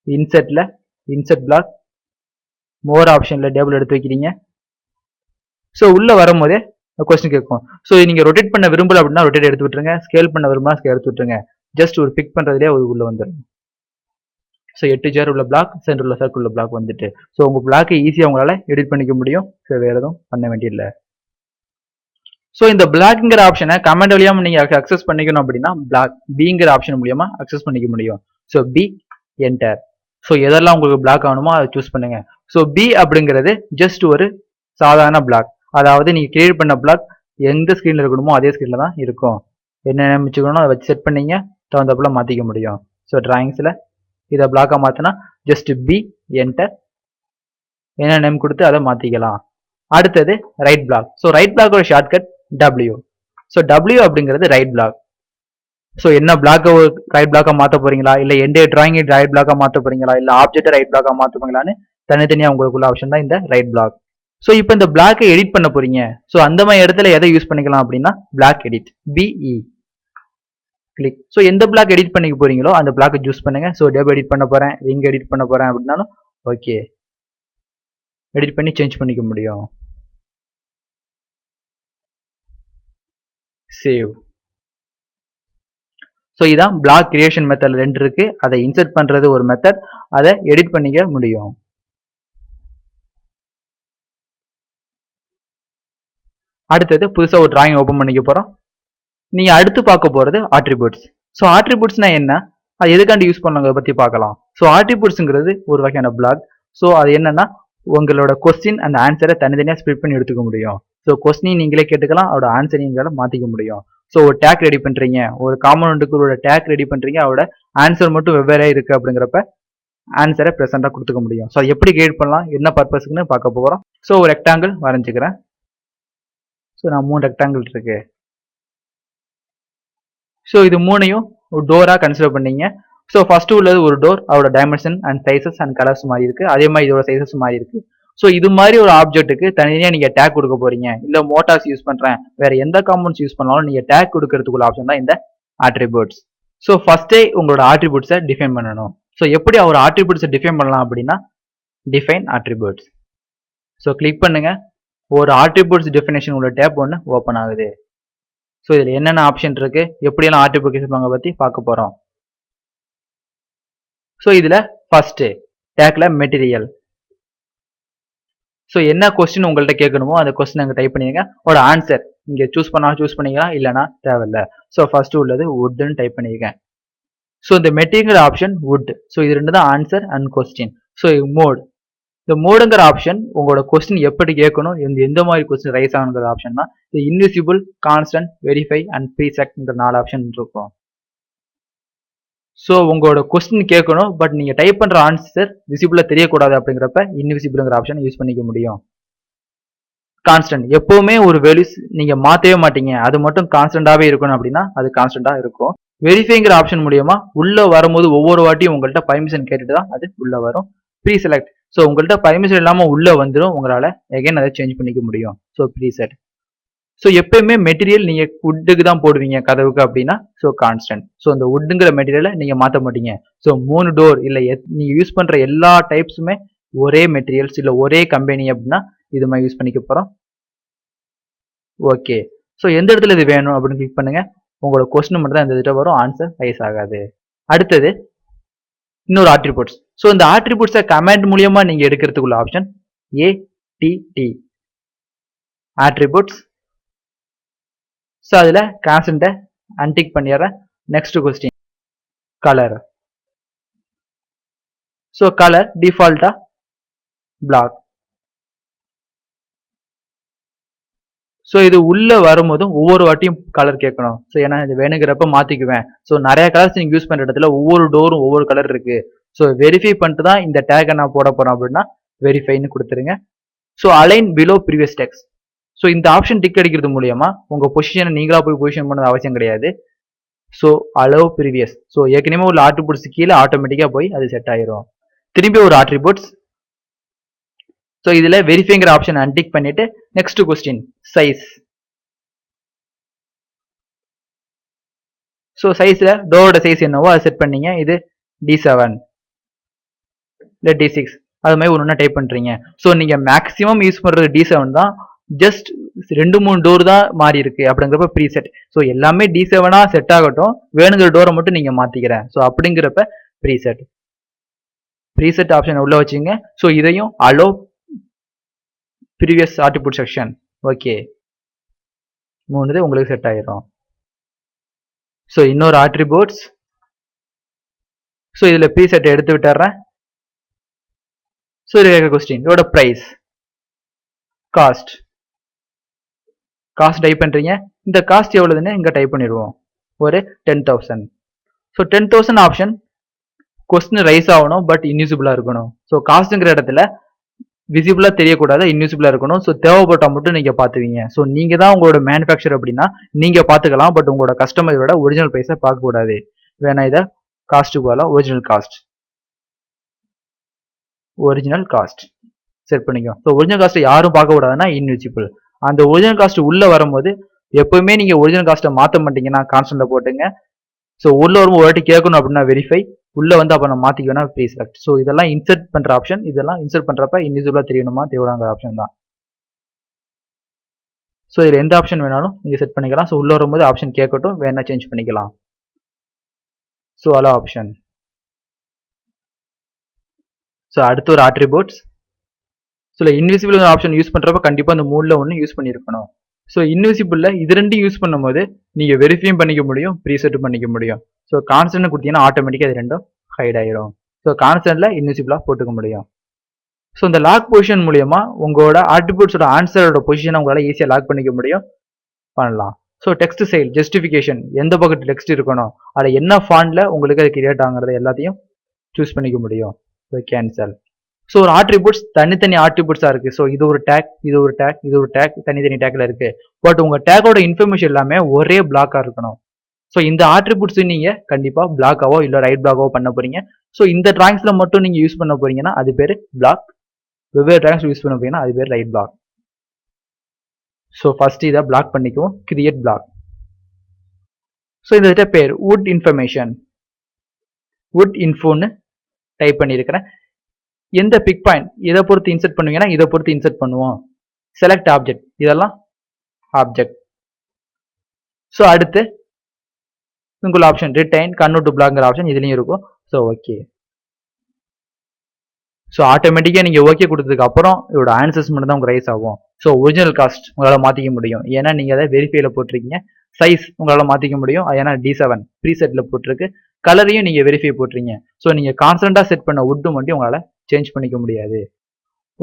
இன்செர்ட் பிளாக் மோர் ஆப்ஷனில் டேபிள் எடுத்து வைக்கிறீங்க. ஸோ உள்ளே வரும்போதே கொஸ்டின் கேட்கும். ஸோ நீங்கள் ரொட்டேட் பண்ண விரும்பல அப்படின்னா ரொட்டேட் எடுத்து விட்டுருங்க, ஸ்கேல் பண்ண விரும்பினா ஸ்கேல் எடுத்து விட்டுருங்க. ஜஸ்ட் ஒரு பிக் பண்ணுறதுலேயே உள்ள வந்துடும். ஸோ 8 சேர் உள்ள பிளாக், சென்டர் உள்ள சர்க்கிள் உள்ள பிளாக் வந்துட்டு ஸோ உங்கள் பிளாக்கை ஈஸியாக உங்களால் எடிட் பண்ணிக்க முடியும். ஸோ வேறு எதுவும் பண்ண வேண்டியதில்லை. ஸோ இந்த பிளாக்ங்கிற ஆப்ஷனை கமெண்ட் வழியாக நீங்கள் அக்சஸ் பண்ணிக்கணும் அப்படின்னா பிளாக் பிங்கிற ஆப்ஷன் மூலியமா அக்சஸ் பண்ணிக்க முடியும். So B enter. ஸோ எதெல்லாம் உங்களுக்கு பிளாக் ஆகணுமோ அதை சூஸ் பண்ணுங்க. ஸோ பி அப்படிங்கிறது ஜஸ்ட் ஒரு சாதாரண பிளாக், அதாவது நீங்கள் கிரியேட் பண்ண பிளாக் எந்த ஸ்க்ரீனில் இருக்கணுமோ அதே ஸ்க்ரீனில் தான் இருக்கும். என்ன வச்சுக்கணும் அதை வச்சு செட் பண்ணிங்க தகுந்தப்பல மாற்றிக்க முடியும். ஸோ டிராயிங்ஸில் இதை பிளாக்காக மாற்றினா ஜஸ்ட் பி என்டர், என்ன நேம் கொடுத்து அதை மாற்றிக்கலாம். அடுத்தது ரைட் பிளாக். ஸோ ரைட் பிளாக்கோட ஷார்ட்கட் W. ஸோ W அப்படிங்கிறது ரைட் பிளாக். ஸோ என்ன பிளாக்கை ரைட் பிளாக்காக மாற்ற போறீங்களா, இல்லை எந்த டிராயிங் ரைட் பிளாக்காக மாற்ற போறீங்களா, இல்லை ஆப்ஜெக்டை ரைட் பிளாக்காக மாற்ற போறீங்களான்னு தனித்தனியாக உங்களுக்குள்ள ஆப்ஷன் தான் இந்த ரைட் பிளாக். ஸோ இப்போ இந்த பிளாக்கை எடிட் பண்ண போறீங்க. ஸோ அந்த மாதிரி இடத்துல எதை யூஸ் பண்ணிக்கலாம் அப்படின்னா block edit, BE click. So எந்த பிளாக் எடிட் பண்ணிக்க போறீங்களோ அந்த பிளாக்கை சூஸ் பண்ணுங்க. ஸோ டேப் எடிட் பண்ண போறேன், ரிங் எடிட் பண்ண போறேன் அப்படின்னாலும் ஓகே, எடிட் பண்ணி சேஞ்ச் பண்ணிக்க முடியும். சேவ். ஸோ இதான் பிளாக் கிரியேஷன் மெத்தட் 2 இருக்கு. அதை இன்சர்ட் பண்றது ஒரு மெத்தட், அதை எடிட் பண்ணிக்க முடியும். அடுத்தது புதுசாக ஒரு டிராயிங் ஓப்பன் பண்ணிக்க போறோம். நீங்க அடுத்து பார்க்க போறது ஆட்ரிபியூட்ஸ். ஸோ ஆட்ரிபியூட்ஸ்னா என்ன, அது எதுக்காண்டி யூஸ் பண்ணுங்க பத்தி பார்க்கலாம். ஸோ ஆட்ரிபியூட்ஸ்ங்கிறது ஒரு வகையான பிளாக். ஸோ அது என்னன்னா உங்களோட கொஸ்டின் அந்த ஆன்சரை தனித்தனியாக ஸ்பிளிட் பண்ணி எடுத்துக்க முடியும். ஸோ கொஸ்டின் நீங்களே கேட்டுக்கலாம், அதோட ஆன்சர் நீங்களால மாற்றிக்க முடியும். ஸோ ஒரு டேக் ரெடி பண்றீங்க, ஒரு காம்பனண்ட்டுக்கு ஒரு டேக் ரெடி பண்றீங்க, அதோட ஆன்சர் மட்டும் வெவ்வேறு இருக்கு அப்படிங்கிறப்ப ஆன்சரை ப்ரெசென்ட்டாக கொடுத்துக்க முடியும். ஸோ எப்படி கிரியேட் பண்ணலாம், என்ன பர்பஸ்க்குன்னு பார்க்க போகிறோம். ஸோ ஒரு ரெக்டாங்கிள் வரைஞ்சிக்கிறேன். ஸோ நான் 3 ரெக்டாங்கிள் இருக்கு. ஸோ இது 3ஐயும் ஒரு டோரா கன்சிடர் பண்ணீங்க. ஸோ ஃபர்ஸ்ட் உள்ளது ஒரு டோர், அதோட dimension and sizes and colours மாதிரி இருக்கு. அதே மாதிரி இதோட சைசஸ் மாதிரி இருக்கு. ஸோ இது மாதிரி ஒரு ஆப்ஜெக்ட்டுக்கு தனியாக நீங்க டேக் கொடுக்க போறீங்க, இல்ல மோட்டார்ஸ் யூஸ் பண்றேன், வேற எந்த காம்பவுண்ட்ஸ் யூஸ் பண்ணாலும் நீங்க டேக் கொடுக்கறதுக்குள்ள ஆப்ஷன் தான் இந்த ஆட்ரிபியூட்ஸ். ஸோ ஃபர்ஸ்டே உங்களோட ஆட்ரிபியூட்ஸை டிஃபைன் பண்ணணும். ஸோ எப்படி ஒரு ஆட்ரிபியூட்ஸை டிஃபைன் பண்ணலாம் அப்படின்னா டிஃபைன் ஆட்ரிபியூட்ஸ். ஸோ கிளிக் பண்ணுங்க, ஒரு ஆட்ரிபியூட்ஸ் டெஃபினேஷன் உள்ள டேப் ஒன்று ஓப்பன் ஆகுது. ஸோ இதில் என்னென்ன ஆப்ஷன் இருக்கு, எப்படியெல்லாம் ஆட்ரிபியூட்ஸ் பற்றி பார்க்க போறோம். ஸோ இதில் ஃபர்ஸ்ட் டேக்ல மெட்டீரியல். ஸோ என்ன கொஸ்டின் உங்கள்கிட்ட கேட்கணுமோ அந்த கொஸ்டின் அங்கே டைப் பண்ணிடுங்க. அதோட ஆன்சர் இங்கே சூஸ் பண்ணிக்கலாம், இல்லைனா தேவையில்லை. ஸோ ஃபர்ஸ்ட் உள்ளது வுட்னு டைப் பண்ணியிருக்கேன். ஸோ இந்த மெட்டீரியல் ஆப்ஷன் வுட். ஸோ இது 2 தான் answer and question. So mode, இந்த மோடுங்கிற ஆப்ஷன் உங்களோட கொஸ்டின் எப்படி கேட்கணும், எந்த மாதிரி கொஸ்டின் ரைஸ் ஆகுங்கிற ஆப்ஷன் தான். இது invisible, constant, verify and preset இந்த 4 ஆப்ஷன் இருக்கும். ஸோ உங்களோட கொஸ்டின் கேட்கணும், பட் நீங்க டைப் பண்ற ஆன்சர் விசிபிளா தெரியக்கூடாது அப்படிங்கிறப்ப இன்விசிபிள்ங்கிற ஆப்ஷன் யூஸ் பண்ணிக்க முடியும். கான்ஸ்டன்ட், எப்பவுமே ஒரு வேல்யூஸ் நீங்க மாத்தவே மாட்டீங்க, அது மட்டும் கான்ஸ்டன்டாவே இருக்கணும் அப்படின்னா அது கான்ஸ்டன்டா இருக்கும். வெரிஃபைங்கிற ஆப்ஷன் மூலியமா உள்ள வரும்போது ஒவ்வொரு வாட்டியும் உங்கள்கிட்ட பர்மிஷன் கேட்டுட்டு தான் அது உள்ள வரும். ப்ரீ செலக்ட், ஸோ உங்கள்கிட்ட பர்மிஷன் இல்லாம உள்ள வந்துடும், உங்களால எகைன் அதை சேஞ்ச் பண்ணிக்க முடியும். So preset. ஸோ எப்பயுமே மெட்டீரியல் நீங்க வுட்டுக்கு தான் போடுவீங்க கதவுக்கு அப்படின்னா ஸோ கான்ஸ்டன்ட். ஸோ அந்த வுட்டுங்கிற மெட்டீரியலை நீங்க மாற்ற மாட்டீங்க. ஸோ 3 டோர் இல்லை நீங்க யூஸ் பண்ற எல்லா டைப்ஸுமே ஒரே மெட்டீரியல்ஸ் இல்லை ஒரே கம்பெனி அப்படின்னா இது மாதிரி யூஸ் பண்ணிக்க போறோம். ஓகே, ஸோ எந்த இடத்துல இது வேணும் அப்படின்னு கிளிக் பண்ணுங்க. உங்களோட கொஸ்டின் மட்டும் தான் இந்த இடத்துல வரும், ஆன்சர் ரைஸ் ஆகாது. அடுத்தது இன்னொரு ஆட்ரிபியூட்ஸ். ஸோ இந்த ஆட்ரிபியூட்ஸை கமெண்ட் மூலியமா நீங்க எடுக்கிறதுக்குள்ள ஆப்ஷன் ATT ஆட்ரிபியூட்ஸ். ஸோ அதில் கான்ஸ்டன்ட்டை அன்டிக் பண்ணிடுறேன். Next question colour. So colour டிஃபால்ட்டா பிளாக். ஸோ இது உள்ள வரும்போதும் ஒவ்வொரு வாட்டியும் கலர் கேட்கணும். ஸோ ஏன்னா இது வேணுங்கிறப்ப மாத்திக்குவேன். ஸோ நிறைய கலர்ஸ் நீங்க யூஸ் பண்ற இடத்துல ஒவ்வொரு டோரும் ஒவ்வொரு கலர் இருக்கு. ஸோ வெரிஃபை பண்ணிட்டு தான் இந்த டேக்கை நான் போட போறேன் அப்படின்னா வெரிஃபைன்னு கொடுத்துருங்க. So align below previous text. So இந்த ஆப்ஷன் டிக் அடிக்கிறது மூலியமா உங்க பொசிஷனை நீங்களா போய் பொசிஷன் பண்ணது அவசியம் கிடையாது. So allow previous. ஸோ ஏற்கனவே உள்ள ஆட்ரிபியூட்ஸ் கீழே ஆட்டோமேட்டிக்கா போய் அது செட் ஆயிரும். திரும்பி ஒரு ஆட்ரிபியூட்ஸ். ஸோ இதுல வெரிஃபைங்கிற ஆப்ஷன் அன்டிக் பண்ணிட்டு நெக்ஸ்ட் கொஸ்டின் சைஸ். ஸோ சைஸில் டோரோட சைஸ் என்னவோ அதை செட் பண்ணீங்க. இது D7 இல்லை D6 அது மாதிரி ஒன்று டைப் பண்ணுறீங்க. ஸோ நீங்கள் மேக்ஸிமம் யூஸ் பண்ணுறது D7 தான். ஜஸ்ட் 2-3 டோர் தான் மாறி இருக்கு அப்படிங்கிறப்ப ப்ரீசெட். ஸோ எல்லாமே D7 செட் ஆகட்டும், வேணுங்கிற டோரை மட்டும் நீங்கள் மாற்றிக்கிறேன். ஸோ அப்படிங்கிறப்ப ப்ரீசெட். ப்ரீசெட் ஆப்ஷன் உள்ள வச்சுங்க. ஸோ இதையும் allow previous attribute section. Okay, 3 உங்களுக்கு செட் ஆயிரும். ஸோ இன்னொரு ஆட்ரிபியூட்ஸ். ஸோ இதில் ப்ரீசெட் எடுத்து விட்டுறேன். ஸோ இது கேட்குற கொஸ்டின், இதோட ப்ரைஸ், காஸ்ட். காஸ்ட் டைப் பண்ணுறீங்க. இந்த காஸ்ட் எவ்வளோதுன்னு இங்கே டைப் பண்ணிடுவோம், ஒரு 10,000. ஸோ 10,000 ஆப்ஷன் கொஸ்டின் ரைஸ் ஆகணும், பட் இன்யூசிபிளாக இருக்கணும். ஸோ காஸ்ட்டுங்கிற இடத்துல விசிபிளாக தெரியக்கூடாது, இன்யூசிபிளாக இருக்கணும். ஸோ தேவைப்பட்டால் மட்டும் நீங்கள் பார்த்துவீங்க. ஸோ நீங்கள் தான் உங்களோட மேனுஃபேக்சர் அப்படின்னா நீங்கள் பார்த்துக்கலாம், பட் உங்களோட கஸ்டமரோட ஒரிஜினல் ப்ரைஸை பார்க்கக்கூடாது. வேணா இதை காஸ்ட்டு போல original cost, original cost set பண்ணிக்கோ. ஸோ ஒரிஜினல் காஸ்ட்டை யாரும் பார்க்க கூடாதுன்னா இன்விசிபிள். அந்த ஒரிஜினல் காஸ்ட் உள்ள வரும்போது எப்பவுமே நீங்க ஒரிஜினல் காஸ்ட்டை மாற்ற மாட்டீங்கன்னா கான்ஸ்டன்ட்ல போட்டுங்க. ஸோ உள்ள வரும்போது ஒரு வாட்டி கேட்கணும் அப்படின்னா வெரிஃபை, உள்ள வந்து அப்போ நம்ம மாத்திக்கணும் ப்ரீ செலக்ட். ஸோ இதெல்லாம் இன்சர்ட் பண்ற ஆப்ஷன். இதெல்லாம் இன்சர்ட் பண்றப்ப இன்விசிபிளா தெரியணுமா தேவையான ஆப்ஷன் தான். ஸோ இதில் எந்த ஆப்ஷன் வேணாலும் நீங்க செட் பண்ணிக்கலாம். ஸோ உள்ள வரும்போது ஆப்ஷன் கேட்கட்டும், வேணா சேஞ்ச் பண்ணிக்கலாம். So allow option. ஸோ அடுத்து ஒரு attributes. So invisible option use பண்றப்ப கண்டிப்பா அந்த மூணுல ஒன்று யூஸ் பண்ணியிருக்கணும். ஸோ இன்விசிபிள்ல இது ரெண்டும் யூஸ் பண்ணும்போது நீங்க வெரிஃபையும் பண்ணிக்க முடியும், ப்ரீசெட்டும் பண்ணிக்க முடியும். ஸோ கான்ஸ்டன்ட் கொடுத்தீங்கன்னா ஆட்டோமேட்டிக்கா இது ரெண்டும் ஹைட் ஆயிரும். ஸோ கான்ஸ்டன்ட்ல இன்விசிபிளா போட்டுக்க முடியும். ஸோ இந்த லாக் பொசிஷன் மூலியமா உங்களோட ஆட்ரிபியூட்ஸோட ஆன்சரோட பொசிஷனை உங்களால ஈஸியா லாக் பண்ணிக்க முடியும், பண்ணலாம். ஸோ டெக்ஸ்ட் ஸ்டைல், ஜஸ்டிஃபிகேஷன், எந்த பக்கத்து டெக்ஸ்ட் இருக்கணும், அதில் என்ன ஃபாண்ட்ல உங்களுக்கு அது கிரியேட் ஆகுறது எல்லாத்தையும் சூஸ் பண்ணிக்க முடியும். So cancel. ஸோ ஒரு ஆட்ரிபியூட்ஸ் தனித்தனி ஆட்ரிபியூட்ஸா இருக்கு. ஸோ இது ஒரு டேக், இது ஒரு டேக், இது ஒரு டேக், தனித்தனி டேக்ல இருக்கு. பட் உங்க டேக்கோட இன்ஃபர்மேஷன் எல்லாமே ஒரே பிளாக்கா இருக்கணும். ஸோ இந்த ஆட்ரிபியூட்ஸ் நீங்க கண்டிப்பா பிளாக்காவோ இல்ல ரைட் பிளாக்காவோ பண்ண போறீங்க. ஸோ இந்த டிராயிங்ஸ்ல மட்டும் நீங்க யூஸ் பண்ண போறீங்கன்னா அது பேரு பிளாக். வெவ்வேறு டிராயிங்ஸ் யூஸ் பண்ண போறீங்கன்னா அது பேர் ரைட் பிளாக். ஸோ ஃபர்ஸ்ட் இதை பிளாக் பண்ணிக்குவோம், கிரியேட் பிளாக். ஸோ இந்த பேர் வுட் இன்ஃபர்மேஷன், வுட் இன்ஃபோன்னு டைப் பண்ணியிருக்கிறேன். எந்த பிக் பாயிண்ட் இதை பொறுத்து இன்சர்ட் பண்ணுவீங்கன்னா இதை பொறுத்து இன்சர்ட் பண்ணுவோம். செலக்ட் ஆப்ஜெக்ட், இதெல்லாம் ஆப்ஜெக்ட். ஸோ அடுத்து single option retain convert to பிளாக்ங்கிற ஆப்ஷன் இதுலயும் இருக்கும். So okay. ஸோ ஆட்டோமேட்டிக்காக நீங்கள் ஓகே கொடுத்ததுக்கு அப்புறம் இதோட ஆன்சர்ஸ் மட்டும் தான் உங்க ரைஸ் ஆகும். ஸோ ஒரிஜினல் காஸ்ட் உங்களால் மாற்றிக்க முடியும், ஏன்னா நீங்கள் அதை வெரிஃபைல போட்டிருக்கீங்க. சைஸ் உங்களால் மாற்றிக்க முடியும், ஏன்னா D7 ப்ரீசெட்டில் போட்டிருக்கு. கலரையும் நீங்கள் வெரிஃபை போட்டுறீங்க. ஸோ நீங்கள் கான்ஸ்டன்டாக செட் பண்ண வுட்டு மட்டும் உங்களால் சேஞ்ச் பண்ணிக்க முடியாது.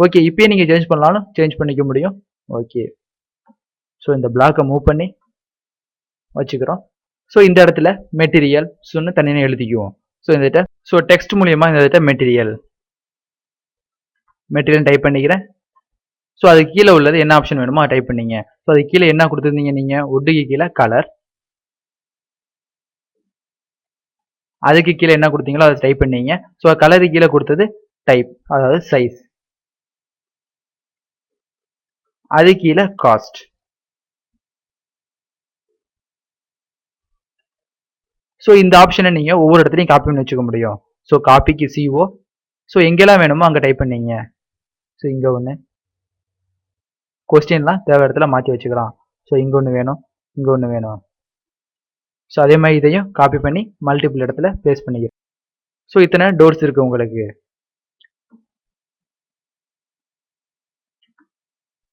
ஓகே, இப்பயே நீங்கள் சேஞ்ச் பண்ணாலும் சேஞ்ச் பண்ணிக்க முடியும். ஓகே. ஸோ இந்த பிளாக்கை மூவ் பண்ணி வச்சுக்கிறோம். ஸோ இந்த இடத்துல மெட்டீரியல் சொன்னு தனியாக எழுதிக்குவோம். ஸோ இந்த ஸோ டெக்ஸ்ட் மூலியமா இந்த மெட்டீரியல் டைப் பண்ணிக்கிறேன். ஸோ அது கீழே உள்ளது என்ன ஆப்ஷன் வேணுமோ டைப் பண்ணீங்க. ஸோ அது கீழே என்ன கொடுத்துருந்தீங்க நீங்க, வுட்டுக்கு கீழே கலர், அதுக்கு கீழே என்ன கொடுத்தீங்களோ அதை டைப் பண்ணீங்க. ஸோ கலருக்கு கீழே கொடுத்தது டைப், அதாவது சைஸ், அது கீழே காஸ்ட். ஸோ இந்த ஆப்ஷனை நீங்க ஒவ்வொரு இடத்துலையும் காப்பி பண்ணி வச்சுக்க முடியும். ஸோ காப்பிக்கு CO, ஸோ எங்கெல்லாம் வேணுமோ அங்கே டைப் பண்ணீங்க. ஸோ இங்கே ஒன்று, கொஸ்டின்லாம் தேவை இடத்துல மாற்றி வச்சுக்கலாம். ஸோ இங்கே ஒன்று வேணும், இங்கே ஒன்று வேணும். ஸோ அதே மாதிரி இதையும் காப்பி பண்ணி மல்டிபிள் இடத்துல பிளேஸ் பண்ணிக்கிறேன். ஸோ இத்தனை டோர்ஸ் இருக்கு உங்களுக்கு.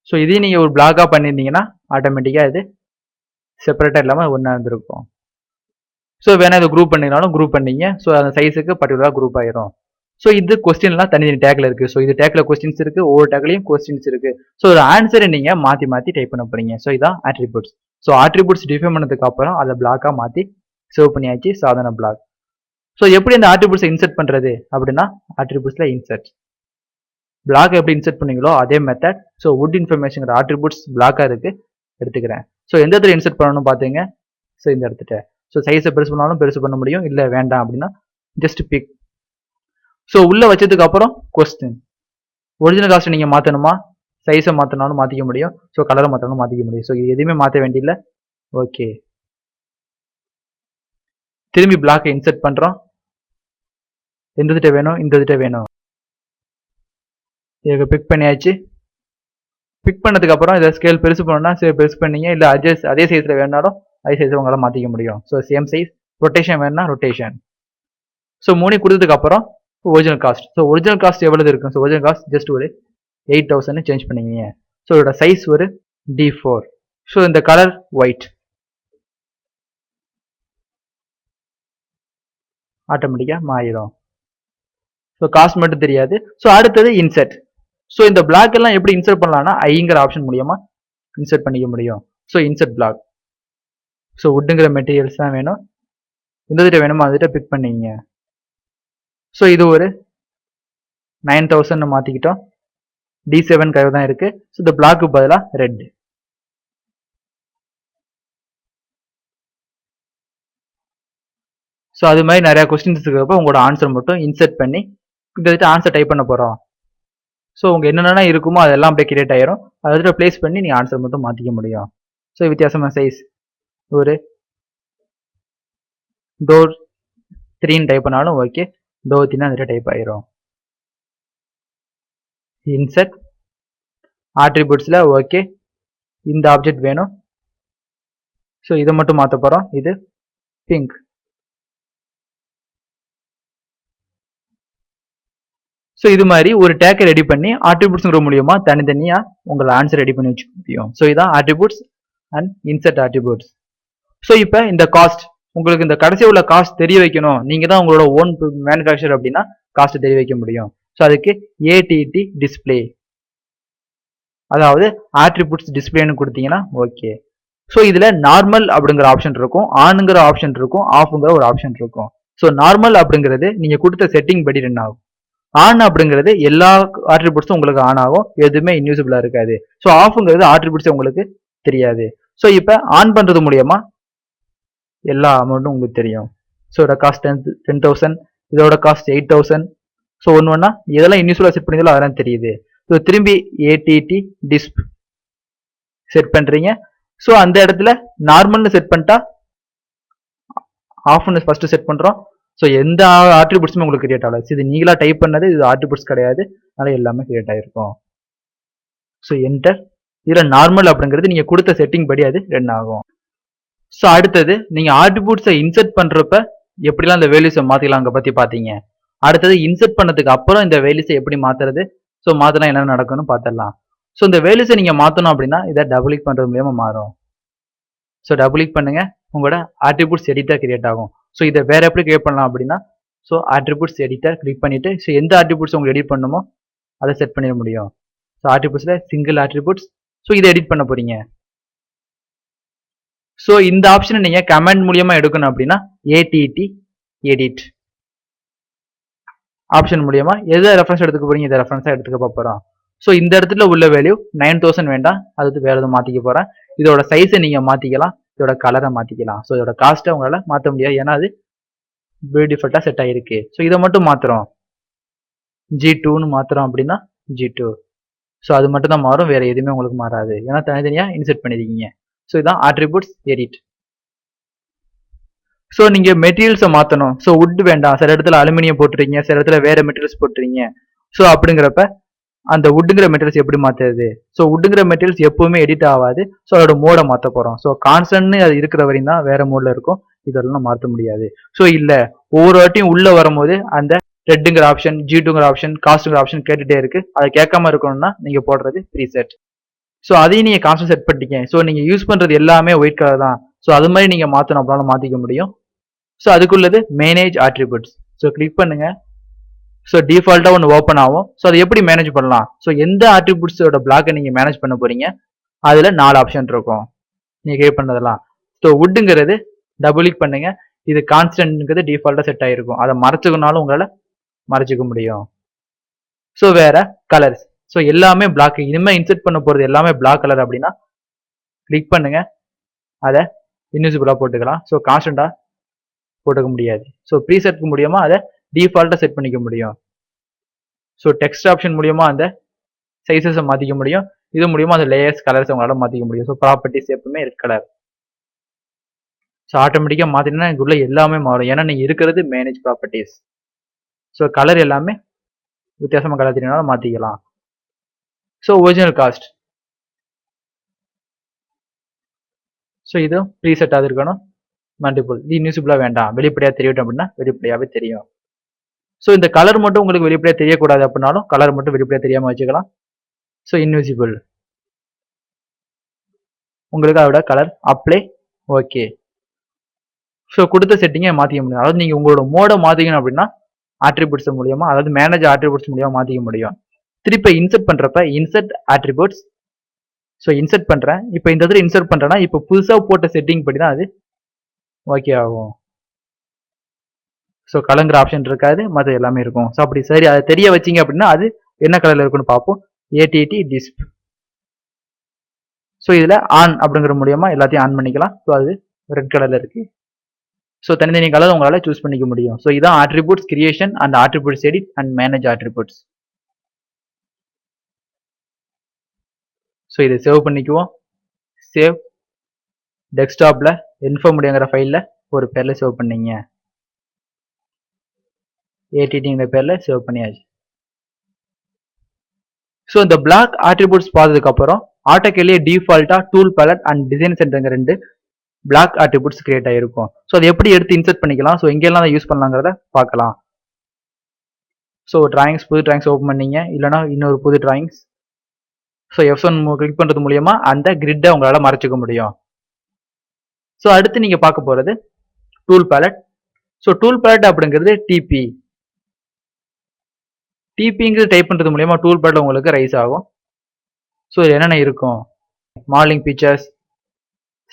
ஸோ இதையும் நீங்கள் ஒரு பிளாக்காக பண்ணியிருந்தீங்கன்னா ஆட்டோமேட்டிக்காக இது செப்பரேட்டாக இல்லாமல் ஒன்றா இருந்திருக்கும். ஸோ வேணா இதை குரூப் பண்ணினாலும் குரூப் பண்ணீங்க. ஸோ அந்த சைஸுக்கு பர்டிகுலராக குரூப் ஆயிரும். ஸோ இது கொஸ்டின்லாம் தனித்தனி டேக்ல இருக்கு. ஸோ இது டேக்ல கொஸ்டின்ஸ் இருக்கு, ஒவ்வொரு டேக்லையும் கொஸ்டின்ஸ் இருக்கு. ஸோ ஒரு ஆன்சரை நீங்க மாத்தி டைப் பண்ண போறீங்க. ஸோ இதான் ஆட்ரிபியூட்ஸ். ஸோ ஆட்ரிபியூட்ஸ் டிஃபைன் பண்ணதுக்கு அப்புறம் அதை பிளாக்கா மாத்தி சேவ் பண்ணியாச்சு, சாதாரண பிளாக். ஸோ எப்படி அந்த ஆட்ரிபியூட்ஸை இன்சர்ட் பண்றது அப்படின்னா, ஆட்ரிபியூட்ஸ்ல இன்சர்ட் பிளாக் எப்படி இன்சர்ட் பண்ணீங்களோ அதே method. So wood information attributes பிளாக்கா இருக்கு, எடுத்துக்கிறேன். ஸோ எந்த இடத்துல இன்சர்ட் பண்ணணும் பாத்தீங்க. ஸோ இந்த இடத்துல ஸோ சைஸை பெருசு பண்ணாலும் பெருசு பண்ண முடியும், இல்லை வேண்டாம் அப்படின்னா ஜஸ்ட் பிக். ஸோ உள்ள வச்சதுக்கு அப்புறம் கொஸ்டின், ஒரிஜினல் காஸ்ட் நீங்க மாத்தணுமா, சைஸை மாத்தினாலும் மாத்திக்க முடியும், ஸோ கலரை மாத்தினாலும் மாத்திக்க முடியும். ஸோ இது எதுவுமே மாற்ற வேண்டியதில்லை. ஓகே. திரும்பி பிளாக்கை இன்சர்ட் பண்ணுறோம். எந்த திட்ட வேணும், இந்த திட்ட வேணும். இதை பிக் பண்ணியாச்சு. பிக் பண்ணதுக்கு அப்புறம் இதை ஸ்கேல் பெருசு பண்ணணும்னா பெருசு பண்ணீங்க, இல்லை அதே சைஸில் வேணாலும் அதே சைஸை உங்களால் மாற்றிக்க முடியும். So same size. ரொட்டேஷன் வேணும்னா ரொட்டேஷன். ஸோ மூணு கொடுத்ததுக்கு அப்புறம் original cost. So original cost எவ்வளவு இருக்கும்? ஸோ ஒரிஜினல் காஸ்ட் ஜஸ்ட் ஒரு 8000 சேஞ்ச் பண்ணிக்கிங்க. ஸோ இதோட சைஸ் ஒரு D4. ஸோ இந்த கலர் ஒயிட். ஆட்டோமேட்டிக்காக மாறிடும். ஸோ காஸ்ட் மட்டும் தெரியாது. ஸோ அடுத்தது இன்செர்ட். ஸோ இந்த பிளாக் எல்லாம் எப்படி இன்சர்ட் பண்ணலாம்னா ஐங்கிற ஆப்ஷன் மூலியமா இன்சர்ட் பண்ணிக்க முடியும். So insert block. ஸோ வுட்டுங்கிற மெட்டீரியல்ஸ் தான் வேணும். இந்த திட்ட வேணுமோ அதுகிட்ட பிக் பண்ணிங்க. ஸோ இது ஒரு 9000 மாற்றிக்கிட்டோம். D7 கலர் தான் இருக்கு. ஸோ இந்த பிளாக்கு பதிலாக ரெட். ஸோ அது மாதிரி நிறைய கொஸ்டின்ஸ் இருக்கிறப்ப உங்களோட ஆன்சர் மட்டும் இன்சர்ட் பண்ணி இந்த ஆன்சர் டைப் பண்ண போகிறோம். ஸோ உங்க என்னென்ன இருக்குமோ அதெல்லாம் அப்படியே கிரியேட் ஆயிரும். அதை பிளேஸ் பண்ணி நீங்கள் ஆன்சர் மட்டும் மாற்றிக்க முடியும். ஸோ வித்தியாசமாக சைஸ் ஒரு டோர் 3 டைப் பண்ணாலும் ஓகே. டோர் 3 அதில் டைப் ஆயிரும். இன்சர்ட் ஆட்ரிபியூட்ஸில் ஓகே, இந்த ஆப்ஜெக்ட் வேணும். ஸோ இதை மட்டும் மாற்ற போகிறோம். இது பிங்க். ஸோ இது மாதிரி ஒரு டேக்கை ரெடி பண்ணி ஆட்ரிபியூட்ஸ்ங்கிற மூலியமா தனித்தனியா உங்களை ஆன்சர் ரெடி பண்ணி வச்சுக்க முடியும். ஸோ இதான் attributes and insert attributes. So இப்போ இந்த காஸ்ட் உங்களுக்கு இந்த கடைசி உள்ள காஸ்ட் தெரிய வைக்கணும். நீங்க தான் உங்களோட ஓன் மேனுஃபேக்சர் அப்படின்னா காஸ்ட் தெரிய வைக்க முடியும். ஸோ அதுக்கு ATT டிஸ்பிளே, அதாவது ஆட்ரிபியூட்ஸ் டிஸ்பிளேன்னு கொடுத்தீங்கன்னா ஓகே. ஸோ இதுல நார்மல் அப்படிங்கிற ஆப்ஷன் இருக்கும், ஆனுங்கிற ஆப்ஷன் இருக்கும், ஆஃப்ங்கிற ஒரு ஆப்ஷன் இருக்கும். ஸோ நார்மல் அப்படிங்கிறது நீங்க கொடுத்த செட்டிங் படி ரன் ஆகும். ஆன் அப்படிங்கிறது எல்லா ஆட்ரிபியூட்ஸும் உங்களுக்கு ஆன் ஆகும், எதுவுமே இன்யூசிபிளா இருக்காது. ஸோ ஆஃப்ங்கிறது ஆட்ரிபியூட்ஸ் உங்களுக்கு தெரியாது. ஸோ இப்போ ஆன் பண்றது மூலியமா எல்லா அமௌண்ட்டும் உங்களுக்கு தெரியும். ஸோ இதோட காஸ்ட் 10,000, இதோட காஸ்ட் 8,000. ஸோ ஒன்னா இதெல்லாம் இன்யூசிபிளா செட் பண்ணியதோ அதெல்லாம் தெரியுது. ஸோ திரும்பி ATT டிஸ்ப் செட் பண்றீங்க. ஸோ அந்த இடத்துல நார்மல்னு செட் பண்ணிட்டா ஆஃப்னு ஃபர்ஸ்ட் செட் பண்றோம். ஸோ எந்த ஆட்ரிபியூட்ஸுமே உங்களுக்கு கிரியேட் ஆகல. இது நீங்களா டைப் பண்ணது, இது ஆட்ரிபியூட்ஸ் கிடையாது, அதனால எல்லாமே கிரியேட் ஆயிருக்கும். So enter. இதில் நார்மல் அப்படிங்கிறது நீங்க கொடுத்த செட்டிங் படி அது ரன் ஆகும். ஸோ அடுத்தது நீங்க ஆட்ரிபியூட்ஸை இன்சர்ட் பண்றப்ப எப்படிலாம் இந்த வேல்யூஸை மாத்திக்கலாங்க பத்தி பாத்தீங்க. அடுத்தது இன்சர்ட் பண்ணதுக்கு அப்புறம் இந்த வேல்யூஸை எப்படி மாத்துறது, ஸோ மாத்தினா என்ன நடக்கும்னு பார்த்துடலாம். ஸோ இந்த வேல்யூஸை நீங்க மாத்தணும் அப்படின்னா இதை டபுள் கிளிக் பண்றது மூலியமா மாறும். ஸோ டபுள் கிளிக் பண்ணுங்க, உங்களோட ஆட்ரிபியூட்ஸ் எடிட்டர் கிரியேட் ஆகும். ஸோ இதை வேற எப்படி கிரியேட் பண்ணலாம் அப்படின்னா ஸோ ஆட்ரிபியூட்ஸ் எடிட்டர் கிளிக் பண்ணிட்டு ஸோ எந்த ஆட்ரிபியூட்ஸ் உங்களுக்கு எடிட் பண்ணுமோ அதை செட் பண்ணிட முடியும். ஸோ ஆட்ரிபியூட்ஸ்ல சிங்கிள் ஆட்ரிபியூட்ஸ். ஸோ இதை எடிட் பண்ண போறீங்க. ஸோ இந்த ஆப்ஷனை நீங்க கமெண்ட் மூலியமா எடுக்கணும் அப்படின்னா ATT எடிட் ஆப்ஷன் மூலியமா எதை ரெஃபரன்ஸ் எடுத்துக்க போறீங்க, இதை ரெஃபரன்ஸா எடுத்துக்க போறோம். ஸோ இந்த இடத்துல உள்ள வேல்யூ 9000 வேண்டாம், அதுக்கு வேற எதுவும் மாத்திக்க போறேன். இதோட சைஸை நீங்க மாத்திக்கலாம், இதோட கலரை மாத்திக்கலாம். ஸோ இதோட காஸ்ட்டை உங்களால மாற்ற முடியாது, ஏன்னா அது டிஃபால்ட்டா செட் ஆயிருக்கு. ஸோ இதை மட்டும் மாத்துறோம், G2ன்னு மாத்துறோம் அப்படின்னா G2. ஸோ அது மட்டும் தான் மாறும், வேற எதுவுமே உங்களுக்கு மாறாது, ஏன்னா தனித்தனியா இன்செர்ட் பண்ணிருக்கீங்க. ஸோ இதான் ஆட்ரிபியூட்ஸ் எடிட். ஸோ நீங்க மெட்டீரியல்ஸை மாத்தணும். ஸோ வுட் வேண்டாம், சில இடத்துல அலுமினியம் போட்டுறீங்க, சில இடத்துல வேற மெட்டீரியல்ஸ் போட்டுறீங்க. ஸோ அப்படிங்கிறப்ப அந்த வுட்டுங்கிற மெட்டீரியல்ஸ் எப்படி மாத்துறது? ஸோ வுட்டுங்கிற மெட்டீரியல்ஸ் எப்பவுமே எடிட் ஆகாது. ஸோ அதோட மோடை மாற்ற போறோம். ஸோ கான்ஸ்டன்ட்னு அது இருக்கிற வரையும் தான் வேற மோட்ல இருக்கும், இதெல்லாம் மாற்ற முடியாது. ஸோ இல்ல ஒவ்வொரு வாட்டியும் உள்ள வரும்போது அந்த ரெட்டுங்கிற ஆப்ஷன், G2ங்கிற ஆப்ஷன், காஸ்ட்ங்கிற ஆப்ஷன் கேட்டுட்டே இருக்கு. அதை கேட்காம இருக்கணும்னா நீங்க போடுறது ப்ரீசெட். ஸோ அதையும் நீங்க கான்ஸ்டன்ட் செட் பண்ணிட்டீங்க. ஸோ நீங்க யூஸ் பண்றது எல்லாமே ஒயிட் கலர் தான். ஸோ அது மாதிரி நீங்க மாத்தணும், அப்படினாலும் மாத்திக்க முடியும். ஸோ அதுக்குள்ளது மேனேஜ் ஆட்ரிபியூட்ஸ். ஸோ கிளிக் பண்ணுங்க. ஸோ டிஃபால்ட்டா ஒன்று ஓப்பன் ஆகும். ஸோ அதை எப்படி மேனேஜ் பண்ணலாம்? ஸோ எந்த ஆட்ரிபியூட்ஸோட பிளாக்கை நீங்க மேனேஜ் பண்ண போறீங்க, அதுல 4 ஆப்ஷன் இருக்கும் நீங்க கிரியேட் பண்ணதெல்லாம். ஸோ வுட்டுங்கிறது டபுள் கிளிக் பண்ணுங்க, இது கான்ஸ்டன்ட்ங்கிறது டிஃபால்ட்டா செட் ஆயிருக்கும். அதை மறைச்சுக்கனாலும் உங்களால மறைச்சிக்க முடியும். ஸோ வேற கலர்ஸ். ஸோ எல்லாமே பிளாக், இனிமே இன்செர்ட் பண்ண போறது எல்லாமே பிளாக் கலர் அப்படின்னா கிளிக் பண்ணுங்க, அதை இன்விசிபிளா போட்டுக்கலாம். ஸோ கான்ஸ்டன்டா போட்டுக்க முடியாது. ஸோ ப்ரீசெட்க்கு மூலியமா அதை டிஃபால்ட்டா செட் பண்ணிக்க முடியும். ஸோ டெக்ஸ்ட் ஆப்ஷன் மூலியமா அந்த சைஸஸை மாத்திக்க முடியும். இது மூலியமா அந்த லேயர்ஸ் கலர்ஸ் உங்களால மாத்திக்க முடியும். ஸோ ப்ராப்பர்ட்டிஸ் எப்பவுமே ரெட் கலர். ஸோ ஸோ ஆட்டோமேட்டிக்காக மாற்றினா இதுக்குள்ள எல்லாமே மாறும். ஏன்னா நீங்கள் இருக்கிறது மேனேஜ் ப்ராப்பர்ட்டிஸ். ஸோ கலர் எல்லாமே வித்தியாசமாக கலர் தெரியும்னாலும் மாற்றிக்கலாம். So original cost. ஸோ இதுவும் ப்ரீசெட்டாக இருக்கணும். மல்டிபிள் இது இன்விசிபிளாக வேண்டாம், வெளிப்படையாக தெரியட்டும் அப்படின்னா வெளிப்படையாகவே தெரியும். ஸோ இந்த கலர் மட்டும் உங்களுக்கு வெளிப்படையாக தெரியக்கூடாது அப்படின்னாலும் கலர் மட்டும் வெளிப்படையாக தெரியாமல் வச்சுக்கலாம். ஸோ இன்விசிபிள் உங்களுக்கு அதோட கலர் அப்ளை. ஓகே. ஸோ கொடுத்த செட்டிங்கை மாற்றிக்க முடியும். அதாவது நீங்கள் உங்களோட மோடை மாற்றிக்கணும் அப்படின்னா ஆட்ரிபியூட்ஸ் மூலியமா, அதாவது மேனேஜ் ஆட்ரிபியூட்ஸ் மூலியமா மாற்றிக்க முடியும். திருப்பி இன்சர்ட் பண்ணுறப்ப இன்சர்ட் ஆட்ரிபியூட்ஸ். ஸோ இன்சர்ட் பண்ணுறேன், இப்போ இந்த இடத்துல இன்சர்ட் பண்ணுறேன்னா இப்போ புதுசாக போட்ட செட்டிங் படி தான் அது ஓகே ஆகும். ஸோ கலங்கிற ஆப்ஷன் இருக்காது, மற்ற எல்லாமே இருக்கும். ஸோ அப்படி சரி அதை தெரிய வச்சிங்க அப்படின்னா அது என்ன கலரில் இருக்குன்னு பார்ப்போம். ஏடிடி டிஸ்ப். ஸோ இதில் ஆன் அப்படிங்கிற மூலியமா எல்லாத்தையும் ஆன் பண்ணிக்கலாம். ஸோ அது ரெட் கலரில் இருக்கு. ஸோ தனித்தனி கலர் உங்களால் சூஸ் பண்ணிக்க முடியும். ஸோ இதான் attributes creation and attributes edit and manage attributes. So இதை சேவ் பண்ணிக்குவோம். சேவ் டெஸ்க்டாப்பில் இன்ஃபோ முடியுங்கிற ஃபைலில் ஒரு பேரில் சேவ் பண்ணிங்க. ஏடிடிங்கிற பேரில் சேவ் பண்ணியாச்சு. ஸோ இந்த பிளாக் ஆட்ரிபியூட்ஸ் பார்த்ததுக்கப்புறம் ஆட்டோகேலேயே டிஃபால்ட்டாக டூல் பேலட் அண்ட் டிசைன் சென்டருங்க 2 பிளாக் ஆட்ரிபியூட்ஸ் கிரியேட் ஆகிருக்கும். ஸோ அதை எப்படி எடுத்து இன்சர்ட் பண்ணிக்கலாம், ஸோ எங்கெல்லாம் அதை யூஸ் பண்ணலாங்கிறத பார்க்கலாம். ஸோ டிராயிங்ஸ், புது டிராயிங்ஸ் ஓப்பன் பண்ணீங்க, இல்லைனா இன்னொரு புது டிராயிங்ஸ். ஸோ F1 கிளிக் பண்ணுறது மூலியமா அந்த கிரிட்டை உங்களால் மறைச்சிக்க முடியும். ஸோ அடுத்து நீங்கள் பார்க்க போகிறது tool palette. So tool palette அப்படிங்கிறது டிபி. டிபிங்கிறது டைப் பண்ணுறது மூலியமா டூல் பேலட் உங்களுக்கு ரைஸ் ஆகும். ஸோ என்னென்ன இருக்கும், மாடலிங் பிக்சர்ஸ்,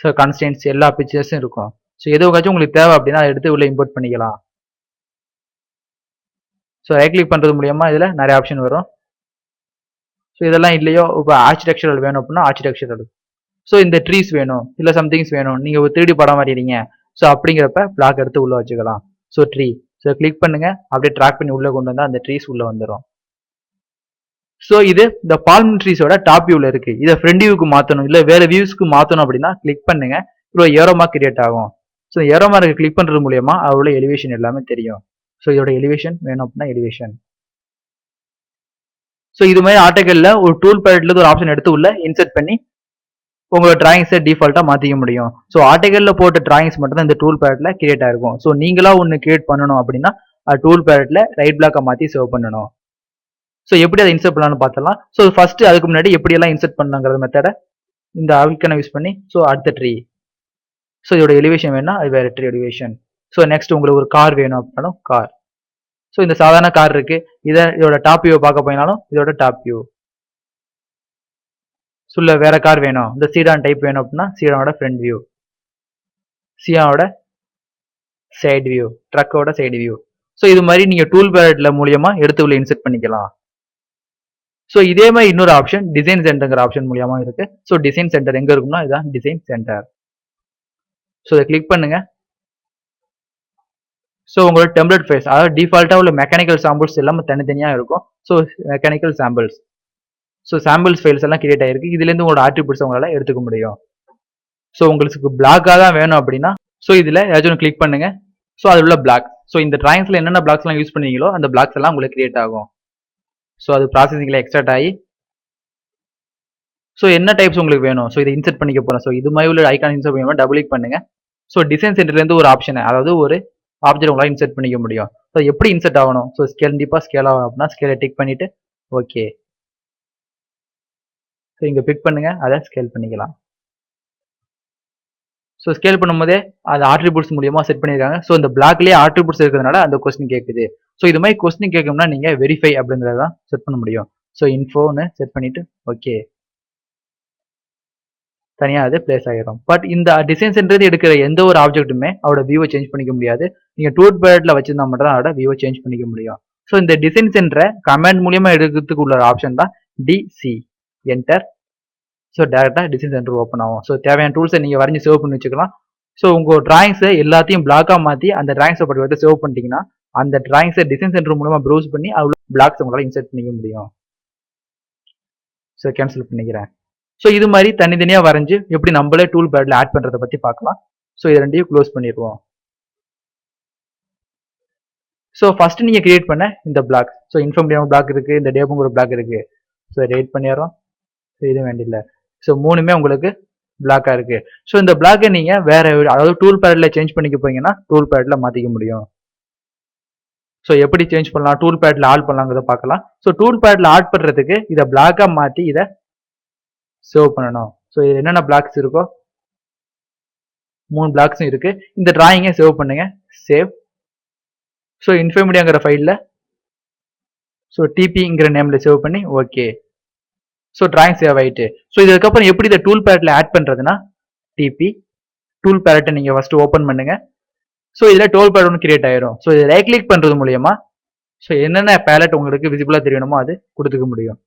ஸோ கன்ஸ்டன்ட்ஸ் எல்லா பிக்சர்ஸும் இருக்கும். ஸோ எதுவாச்சும் உங்களுக்கு தேவை அப்படின்னா அதை எடுத்து உள்ள இம்போர்ட் பண்ணிக்கலாம். ஸோ ரைட் கிளிக் பண்ணுறது மூலியமா இதில் நிறைய ஆப்ஷன் வரும். ஸோ இதெல்லாம் இல்லையோ, இப்போ ஆர்கிடெக்சரல் வேணும் அப்படின்னா ஆர்கிடெக்சரல். ஸோ இந்த ட்ரீஸ் வேணும், இல்லை சம்திங்ஸ் வேணும், நீங்கள் ஒரு 3D படம் வரைகிறீங்க, ஸோ அப்படிங்கிறப்ப பிளாக் எடுத்து உள்ளே வச்சுக்கலாம். So tree. ஸோ கிளிக் பண்ணுங்க, அப்படியே ட்ராக் பண்ணி உள்ளே கொண்டு வந்தால் அந்த ட்ரீஸ் உள்ளே வந்துடும். ஸோ இது இந்த பால்ம் ட்ரீஸோட டாப் வியூவில் இருக்குது. இதை ஃப்ரண்ட் வியூக்கு மாற்றணும், இல்லை வேறு வியூஸ்க்கு மாற்றணும் அப்படின்னா கிளிக் பண்ணுங்க, இப்போ ஏரோ மார்க் கிரியேட் ஆகும். ஸோ ஏரோ மார்க் கிளிக் பண்ணுறது மூலியமா அதோட எலிவேஷன் எல்லாமே தெரியும். ஸோ இதோட எலிவேஷன் வேணும் அப்படின்னா எலிவேஷன். ஸோ இது மாதிரி ஆட்டோகேல்ல ஒரு டூல் பேலட்ல ஒரு ஆப்ஷன் எடுத்து உள்ள இன்சர்ட் பண்ணி உங்களோட டிராயிங்ஸை டிஃபால்ட்டாக மாற்றிக்க முடியும். ஸோ ஆட்டோகேல்ல போட்ட டிராயிங்ஸ் மட்டும் தான் இந்த டூல் பேலட்ல கிரியேட் ஆயிருக்கும். ஸோ நீங்களா ஒன்று கிரியேட் பண்ணணும் அப்படின்னா டூல் பேலட்ல ரைட் பிளாக்கை மாற்றி சேவ் பண்ணணும். ஸோ எப்படி அதை இன்சர்ட் பண்ணலாம்னு பார்த்தலாம். ஸோ ஃபர்ஸ்ட் அதுக்கு முன்னாடி எப்படியெல்லாம் இன்சர்ட் பண்ணாங்கிற மெத்தடை இந்த ஐக்கனை யூஸ் பண்ணி, ஸோ அடுத்த ட்ரீ. ஸோ இதோட எலிவேஷன் வேணும்னா அது வேற ட்ரீ எலிவேஷன். ஸோ நெக்ஸ்ட் உங்களுக்கு ஒரு கார் வேணும் அப்படின்னாலும் கார். ஸோ இந்த சாதாரண கார் இருக்கு, இதோட டாப் வியூ பார்க்க போயினாலும் இதோட டாப் வியூ. சொல்ல வேற கார் வேணும், இந்த சீடான் டைப் வேணும் அப்படின்னா சீடானோட ஃப்ரண்ட் வியூ, சியானோட சைடு வியூ, ட்ரக்கோட சைடு வியூ. ஸோ இது மாதிரி நீங்க டூல் பேலட்ல மூலியமா எடுத்து உள்ள இன்சர்ட் பண்ணிக்கலாம். ஸோ இதே மாதிரி இன்னொரு ஆப்ஷன் டிசைன் சென்டர்ங்கிற ஆப்ஷன் மூலியமா இருக்கு. ஸோ டிசைன் சென்டர் எங்க இருக்கும்னா இதுதான் டிசைன் சென்டர். ஸோ இதை கிளிக் பண்ணுங்க. ஸோ உங்களோட டெம்ப்ளேட் ஃபைல்ஸ், அதாவது டிஃபால்ட்டாக உள்ள மெக்கானிக்கல் சாம்பிள்ஸ் எல்லாமே தனித்தனியாக இருக்கும். So mechanical samples, so samples files எல்லாம் கிரியேட் ஆகிருக்கு. இதுலேருந்து உங்களோட ஆட்ரிபியூட்ஸ் உங்களால் எடுத்துக்க முடியும். ஸோ உங்களுக்கு பிளாக்காக தான் வேணும் அப்படின்னா ஸோ இதில் ஏதாச்சும் கிளிக் பண்ணுங்க. ஸோ அதில் உள்ள பிளாக், ஸோ இந்த டிராயிங்ஸில் என்னென்ன பிளாக்ஸ்லாம் யூஸ் பண்ணீங்களோ அந்த பிளாக்ஸ் எல்லாம் உங்களுக்கு கிரியேட் ஆகும். ஸோ அது ப்ராசஸிங்கில் எக்ஸ்ட்ராக்ட் ஆகி ஸோ என்ன டைப்ஸ் உங்களுக்கு வேணும், ஸோ இதை இன்சர்ட் பண்ணிக்க போகிறோம். ஸோ இது மாதிரி உள்ள ஐக்கான் இன்சர்ட் பண்ணி டபுள் கிளிக் பண்ணுங்க. ஸோ டிசைன் சென்டர்லேருந்து ஒரு ஆப்ஷனை, அதாவது ஒரு ஆப்ஜெக்ட் உங்களால் இன்சர்ட் பண்ணிக்க முடியும். ஸோ எப்படி இன்சர்ட் ஆகணும், ஸோ ஸ்கேல் கண்டிப்பாக ஸ்கேல் ஆகும் அப்படின்னா ஸ்கேலை டிக் பண்ணிட்டு ஓகே. ஸோ இங்கே பிக் பண்ணுங்க, அதை ஸ்கேல் பண்ணிக்கலாம். ஸோ ஸ்கேல் பண்ணும்போதே அது ஆட்ரிபியூட்ஸ் மூலியமா செட் பண்ணியிருக்காங்க. ஸோ இந்த பிளாக்லேயே ஆட்ரிபியூட்ஸ் இருக்கிறதுனால அந்த கொஸ்டின் கேட்குது. ஸோ இது மாதிரி கொஸ்டின் கேட்கணும்னா நீங்கள் வெரிஃபை அப்படிங்கிறதான் செட் பண்ண முடியும். ஸோ இன்ஃபோன்னு செட் பண்ணிட்டு ஓகே, தனியாக அது பிளேஸ் ஆகிடும். பட் இந்த டிசைன் சென்டர் எடுக்கிற எந்த ஒரு ஆப்ஜெக்ட்டுமே அவரோட வியூவை சேஞ்ச் பண்ணிக்க முடியாது. நீங்கள் டூல் பேலட்ல வச்சிருந்தா மட்டும் தான் அதோட வியூவை சேஞ்ச் பண்ணிக்க முடியும். ஸோ இந்த டிசைன் சென்டரை கமெண்ட் மூலியமா எடுக்கிறதுக்கு உள்ள ஆப்ஷன் தான் டிசி என்டர். ஸோ டேரெக்டாக டிசைன் சென்டர் ஓப்பன் ஆகும். ஸோ தேவையான டூல்ஸை நீங்கள் வரைஞ்சி சேவ் பண்ணி வச்சுக்கலாம். ஸோ உங்கள் டிராயிங்ஸை எல்லாத்தையும் பிளாக்காக மாற்றி அந்த டிராயிங்ஸை பற்றி சேவ் பண்ணிட்டீங்கன்னா அந்த டிராயிங்ஸை டிசைன் சென்டர் மூலமா ப்ரௌஸ் பண்ணி அவ்வளோ பிளாக்ஸ் உங்களால் இன்சர்ட் பண்ணிக்க முடியும். ஸோ கேன்சல் பண்ணிக்கிறேன். ஸோ இது மாதிரி தனித்தனியாக வரைஞ்சி எப்படி நம்மளே டூல் பேலட்ல ஆட் பண்ணுறதை பற்றி பார்க்கலாம். ஸோ இது ரெண்டையும் க்ளோஸ் பண்ணிடுவோம். ஸோ ஃபர்ஸ்ட் நீங்கள் கிரியேட் பண்ண இந்த பிளாக், ஸோ இன்ஃபோமீடியா பிளாக் இருக்குது, இந்த டேபுங்கிற பிளாக் இருக்குது. ஸோ எடிட் பண்ணிடுறோம். ஸோ இது வேண்டியில்லை. ஸோ மூணுமே உங்களுக்கு பிளாக்காக இருக்குது. ஸோ இந்த பிளாக்கை நீங்கள் வேறு, அதாவது டூல் பேடில் சேஞ்ச் பண்ணிக்க போறீங்கன்னா டூல் பேடில் மாற்றிக்க முடியும். ஸோ எப்படி சேஞ்ச் பண்ணலாம், டூல் பேடில் ஆட் பண்ணலாங்கிறத பார்க்கலாம். ஸோ டூல் பேடில் ஆட் பண்ணுறதுக்கு இதை பிளாக்காக மாற்றி இதை சேவ் பண்ணணும். ஸோ இது என்னென்ன பிளாக்ஸ் இருக்கோ 3 பிளாக்ஸும் இருக்குது. இந்த டிராயிங்கை சேவ் பண்ணுங்க. சேவ். ஸோ இன்ஃபோமீடியாங்கிற ஃபைலில் ஸோ டிபிங்கிற நேமில் சேவ் பண்ணி ஓகே. ஸோ டிராயிங் சேவ் ஆகிட்டு. ஸோ இதுக்கப்புறம் எப்படி இதை டூல் பேலட்டில் ஆட் பண்ணுறதுன்னா டிபி டூல் பேலட்டை நீங்கள் ஃபஸ்ட்டு ஓப்பன் பண்ணுங்கள். ஸோ இதில் டூல் பேலட் ஒன்று கிரியேட் ஆயிரும். ஸோ இதை ரைட் கிளிக் பண்ணுறது மூலியமா ஸோ என்னென்ன பேலட் உங்களுக்கு விசிபிளாக தெரியணுமோ அது கொடுத்துக்க முடியும்.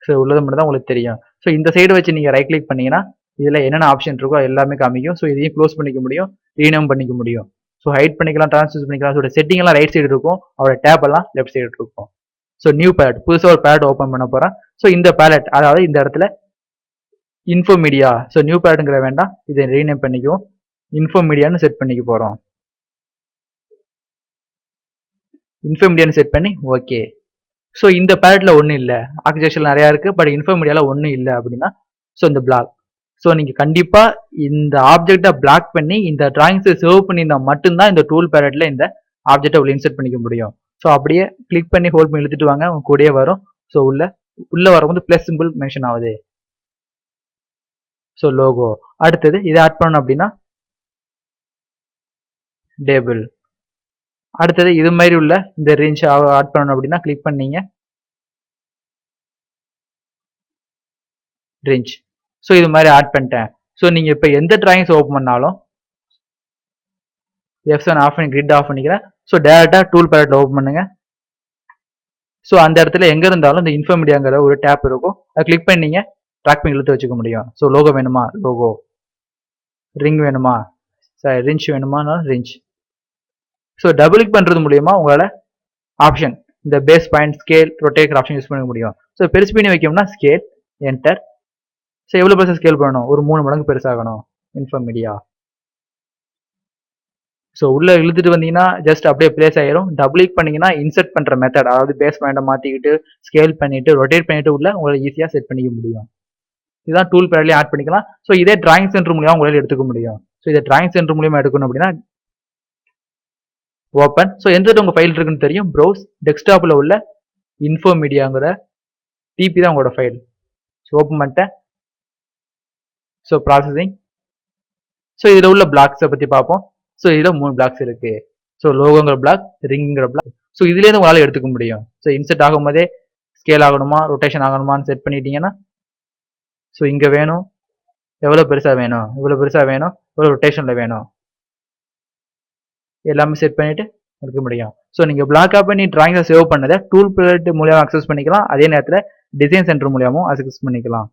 ஸோ உள்ளது மட்டும் தான் உங்களுக்கு தெரியும். ஸோ இந்த சைடு வச்சு நீங்கள் ரைட் கிளிக் பண்ணீங்கன்னா இதில் என்னென்ன ஆப்ஷன் இருக்கோ எல்லாமே காமிக்கும். ஸோ இதையும் க்ளோஸ் பண்ணிக்க முடியும், ரீநேம் பண்ணிக்க முடியும். ஸோ ஹைட் பண்ணிக்கலாம், ட்ரான்ஸ்ஃபர் பண்ணிக்கலாம். ஸோ செட்டிங் எல்லாம் ரைட் சைடு இருக்கும், அவரோட டேப் எல்லாம் லெஃப்ட் சைடு இருக்கும். ஸோ நியூ பேலட், புதுசாக ஒரு பேலட் ஓப்பன் பண்ண போகிறேன். ஸோ இந்த பேலட், அதாவது இந்த இடத்துல இன்ஃபோமீடியா, ஸோ நியூ பேலட்டுங்கிற வேண்டாம், இதை ரீநேம் பண்ணிக்குவோம், இன்ஃபோமீடியான்னு செட் பண்ணிக்க போகிறோம். இன்ஃபோமீடியான்னு செட் பண்ணி ஓகே. ஸோ இந்த பேலட்டில் ஒன்றும் இல்லை, ஆர்கிடெக்சர் நிறையா இருக்குது, பட் இன்ஃபோமீடியாவில் ஒன்றும் இல்லை அப்படின்னா ஸோ இந்த பிளாக். ஸோ நீங்கள் கண்டிப்பாக இந்த ஆப்ஜெக்டை பிளாக் பண்ணி இந்த டிராயிங்ஸை சேவ் பண்ணியிருந்தா மட்டும்தான் இந்த டூல் பேலட்டில் இந்த ஆப்ஜெக்டை உள்ள இன்செர்ட் பண்ணிக்க முடியும். ஸோ அப்படியே கிளிக் பண்ணி ஹோல்ட் பண்ணி இழுத்துட்டு வாங்க, உங்க கூடயே வரும். ஸோ உள்ள வரும்போது ப்ளஸ் சிம்பிள் மென்ஷன் ஆகுது. So logo. அடுத்தது இதை ஆட் பண்ணணும் அப்படின்னா டேபிள். அடுத்தது இது மாதிரி உள்ள இந்த ரேஞ்ச் ஆட் பண்ணணும் அப்படின்னா கிளிக் பண்ணீங்க ரேஞ்ச். ஸோ இது மாதிரி ஆட் பண்ணிட்டேன். ஸோ நீங்கள் இப்போ எந்த டிராயிங்ஸ் ஓப்பன் பண்ணாலும் F7 ஆஃப் பண்ணி கிரிட் ஆஃப் பண்ணிக்கிறேன். ஸோ டேரெக்டாக டூல் பேலட்டில் ஓப்பன் பண்ணுங்க. ஸோ அந்த இடத்துல எங்கே இருந்தாலும் இந்த இன்ஃபோமீடியாங்கிற ஒரு டேப் இருக்கும், அதை கிளிக் பண்ணீங்க ட்ராக் பண்ணி இழுத்து வச்சுக்க முடியும். ஸோ லோகோ வேணுமா லோகோ, ரிங் வேணுமா ரிஞ்ச் வேணுமானா ரிஞ்ச். ஸோ டபுள் கிளிக் பண்ணுறது மூலியமா உங்களால் ஆப்ஷன் இந்த base point, scale, rotate option use பண்ண முடியும். ஸோ பெருசு பண்ணி வைக்கணும்னா ஸ்கேல், என்டர். ஸோ எவ்வளோ பெருசாக ஸ்கேல் பண்ணணும், ஒரு 3 மடங்கு பெருசாகணும் இன்ஃபோமீடியா. ஸோ உள்ள இழுத்துட்டு வந்தீங்கன்னா ஜஸ்ட் அப்படியே பிளேஸ் ஆயிரும். டபுள் கிளிக் பண்ணீங்கன்னா இன்செர்ட் பண்ணுற மெத்தட், அதாவது பேஸ் பாயிண்டை மாற்றிக்கிட்டு ஸ்கேல் பண்ணிட்டு ரொட்டேட் பண்ணிட்டு உள்ள உங்களை ஈஸியாக செட் பண்ணிக்க முடியும். இதுதான் டூல் பேலட்லேயே ஆட் பண்ணிக்கலாம். ஸோ இதே டிராயிங் சென்டர் மூலியமா உங்களால் எடுத்துக்க முடியும். ஸோ இதை டிராயிங் சென்டர் மூலியமா எடுக்கணும் அப்படின்னா ஓப்பன். ஸோ எந்த உங்கள் ஃபைல் இருக்குன்னு தெரியும், ப்ரௌஸ். டெஸ்க்டாப்பில் உள்ள இன்ஃபோமீடியாங்கிற டிபி தான் உங்களோட ஃபைல். ஸோ ஓப்பன் பண்ணிட்டேன். So processing. ஸோ இதில் உள்ள பிளாக்ஸை பற்றி பார்ப்போம். ஸோ இதில் 3 பிளாக்ஸ் இருக்கு. ஸோ லோகோங்கிற பிளாக், ரிங்கிற பிளாக். ஸோ இதுலேருந்து உங்களால் எடுத்துக்க முடியும். ஸோ இன்செர்ட் ஆகும் போதே ஸ்கேல் ஆகணுமா ரொட்டேஷன் ஆகணுமான்னு செட் பண்ணிட்டீங்கன்னா ஸோ இங்கே வேணும், எவ்வளோ பெருசாக வேணும், இவ்வளோ பெருசாக வேணும், எவ்வளோ ரொட்டேஷனில் வேணும், எல்லாமே செட் பண்ணிட்டு எடுக்க முடியும். ஸோ நீங்கள் பிளாக்காக பண்ணி டிராயிங்கை சேவ் பண்ணதை டூல் பேலட் மூலியமாக அக்சஸ் பண்ணிக்கலாம். அதே நேரத்தில் டிசைன் சென்டர் மூலியமாகவும் அக்சஸ் பண்ணிக்கலாம்.